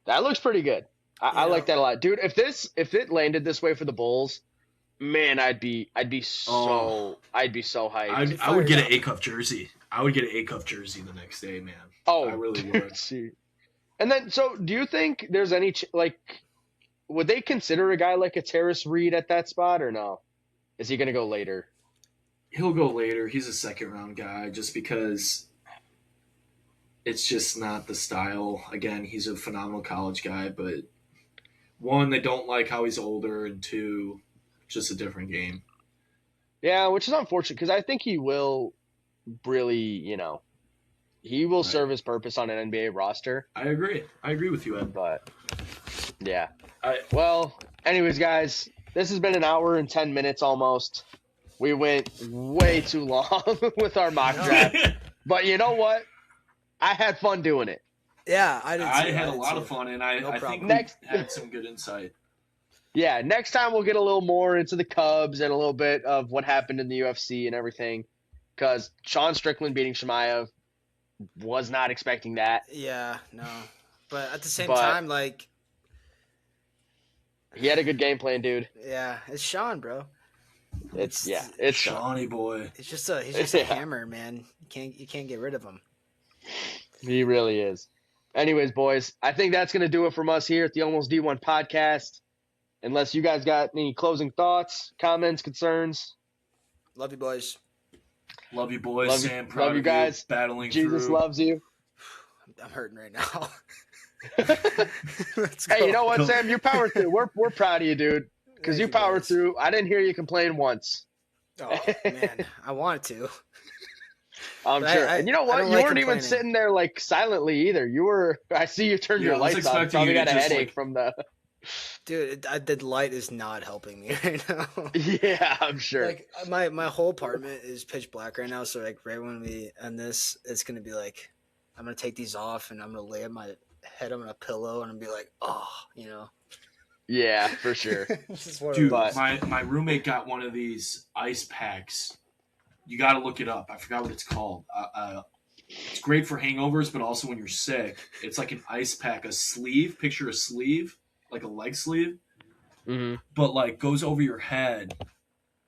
A: That looks pretty good. I
B: Yeah.
A: like that a lot, dude. If it landed this way for the Bulls, man, I'd be so hyped.
C: I would get an A-Cuff jersey. I would get an A-Cuff jersey the next day, man.
A: Oh,
C: I really
A: dude,
C: would.
A: see. And then, so do you think there's any would they consider a guy like a Terrace Reed at that spot or no? Is he going to go later?
C: He'll go later. He's a second round guy just because it's just not the style. Again, he's a phenomenal college guy, but one, they don't like how he's older, and two, just a different game.
A: Yeah, which is unfortunate because I think he will really, he will
C: Right.
A: serve his purpose on an NBA roster.
C: I agree. I agree with you, Ed.
A: But yeah.
C: I-
A: Well, anyways, guys, this has been an hour and 10 minutes almost. We went way too long with our mock draft. But you know what? I had fun doing it.
B: Yeah, I did.
C: I had a lot of fun, and I think
B: problem.
C: we
A: Next-
C: had some good insight.
A: Yeah, next time we'll get a little more into the Cubs and a little bit of what happened in the UFC and everything. Because Sean Strickland beating Shemaev, was not expecting that.
B: Yeah, no. But at the same
A: But-
B: time, like,
A: He had a good game plan, dude.
B: yeah, it's Sean, bro.
A: It's Sean.
C: Shawnee boy.
B: He's just a
A: Yeah.
B: hammer, man. You can't get rid of him.
A: He really is. Anyways, boys, I think that's going to do it from us here at the Almost D1 podcast. Unless you guys got any closing thoughts, comments, concerns.
B: Love you, boys.
C: Love you, boys.
A: Love you-
C: Sam, proud
A: love you
C: of
A: guys.
C: battling
A: Jesus
C: through.
A: loves you.
B: I'm hurting right now.
A: Hey,
B: Let's go.
A: you know what,
C: Go.
A: Sam? You powered through. We're proud of you, dude. Because
B: Thank
A: you powered
B: boys.
A: through. I didn't hear you complain once.
B: Oh man, I wanted to.
A: I'm
B: But
A: sure.
B: I-
A: And you know
B: I
A: what?
B: don't
A: You
B: like
A: weren't even
B: complaining.
A: sitting there like silently either. You were. I see you turned
C: Yeah,
A: your
C: I was
A: lights on.
C: expecting
A: Probably
C: you to
A: got a
C: just,
A: headache
C: like-
A: from the.
B: Dude, the light is not helping me right now.
A: Yeah, I'm sure.
B: Like my whole apartment is pitch black right now, so like right when we end this, it's gonna be like I'm gonna take these off and I'm gonna lay my head on a pillow and I'm be like, oh, you know.
A: Yeah, for sure.
B: This is what
C: Dude,
A: But-
C: my roommate got one of these ice packs. You got to look it up. I forgot what it's called. It's great for hangovers, but also when you're sick. It's like an ice pack, a sleeve. Picture a sleeve, like a leg sleeve,
A: hmm
C: but like goes over your head,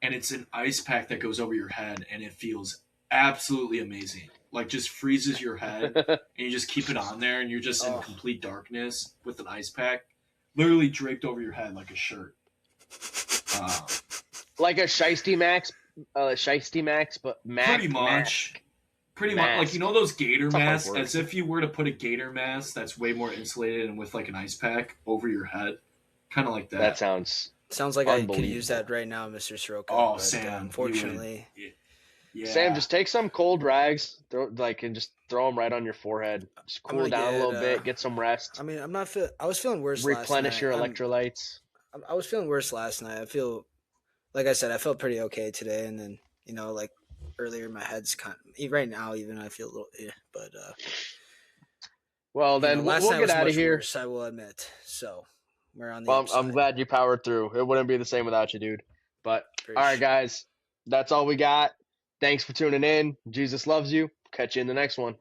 C: and it's an ice pack that goes over your head, and it feels absolutely amazing. Like just freezes your head, and you just keep it on there, and you're just in
B: Oh.
C: complete darkness with an ice pack, literally draped over your head like a shirt.
A: Like a Shiesty Max, but Mac.
C: Pretty much. Pretty much, like,
A: mask.
C: those gator
A: It's a hard
C: masks,
A: word.
C: as if you were to put a gator mask that's way more insulated and with like an ice pack over your head, kind of like that.
A: That sounds
B: Sounds like I could use
A: unbelievable.
B: that right now, Mr. Soroka.
C: Oh,
B: but,
C: Sam, you would-
B: unfortunately,
C: yeah.
A: Sam, just take some cold rags, and just throw them right on your forehead. Just
B: I'm
A: cool
B: gonna
A: down a
B: get,
A: little bit, get some rest,
B: I mean, I'm not feel. I was feeling worse last
A: replenish
B: night.
A: your electrolytes.
B: I was feeling worse last night. I feel, like I said, I felt pretty okay today, and then like earlier, my head's right now. Even I feel a little, but
A: Well, then
B: last
A: we'll
B: night
A: get
B: was
A: out of
B: much
A: here.
B: worse, I will admit. So we're on the.
A: Well, I'm
B: upside,
A: glad you powered through. It wouldn't be the same without you, dude. But
B: for
A: all right,
B: sure.
A: guys, that's all we got. Thanks for tuning in. Jesus loves you. Catch you in the next one.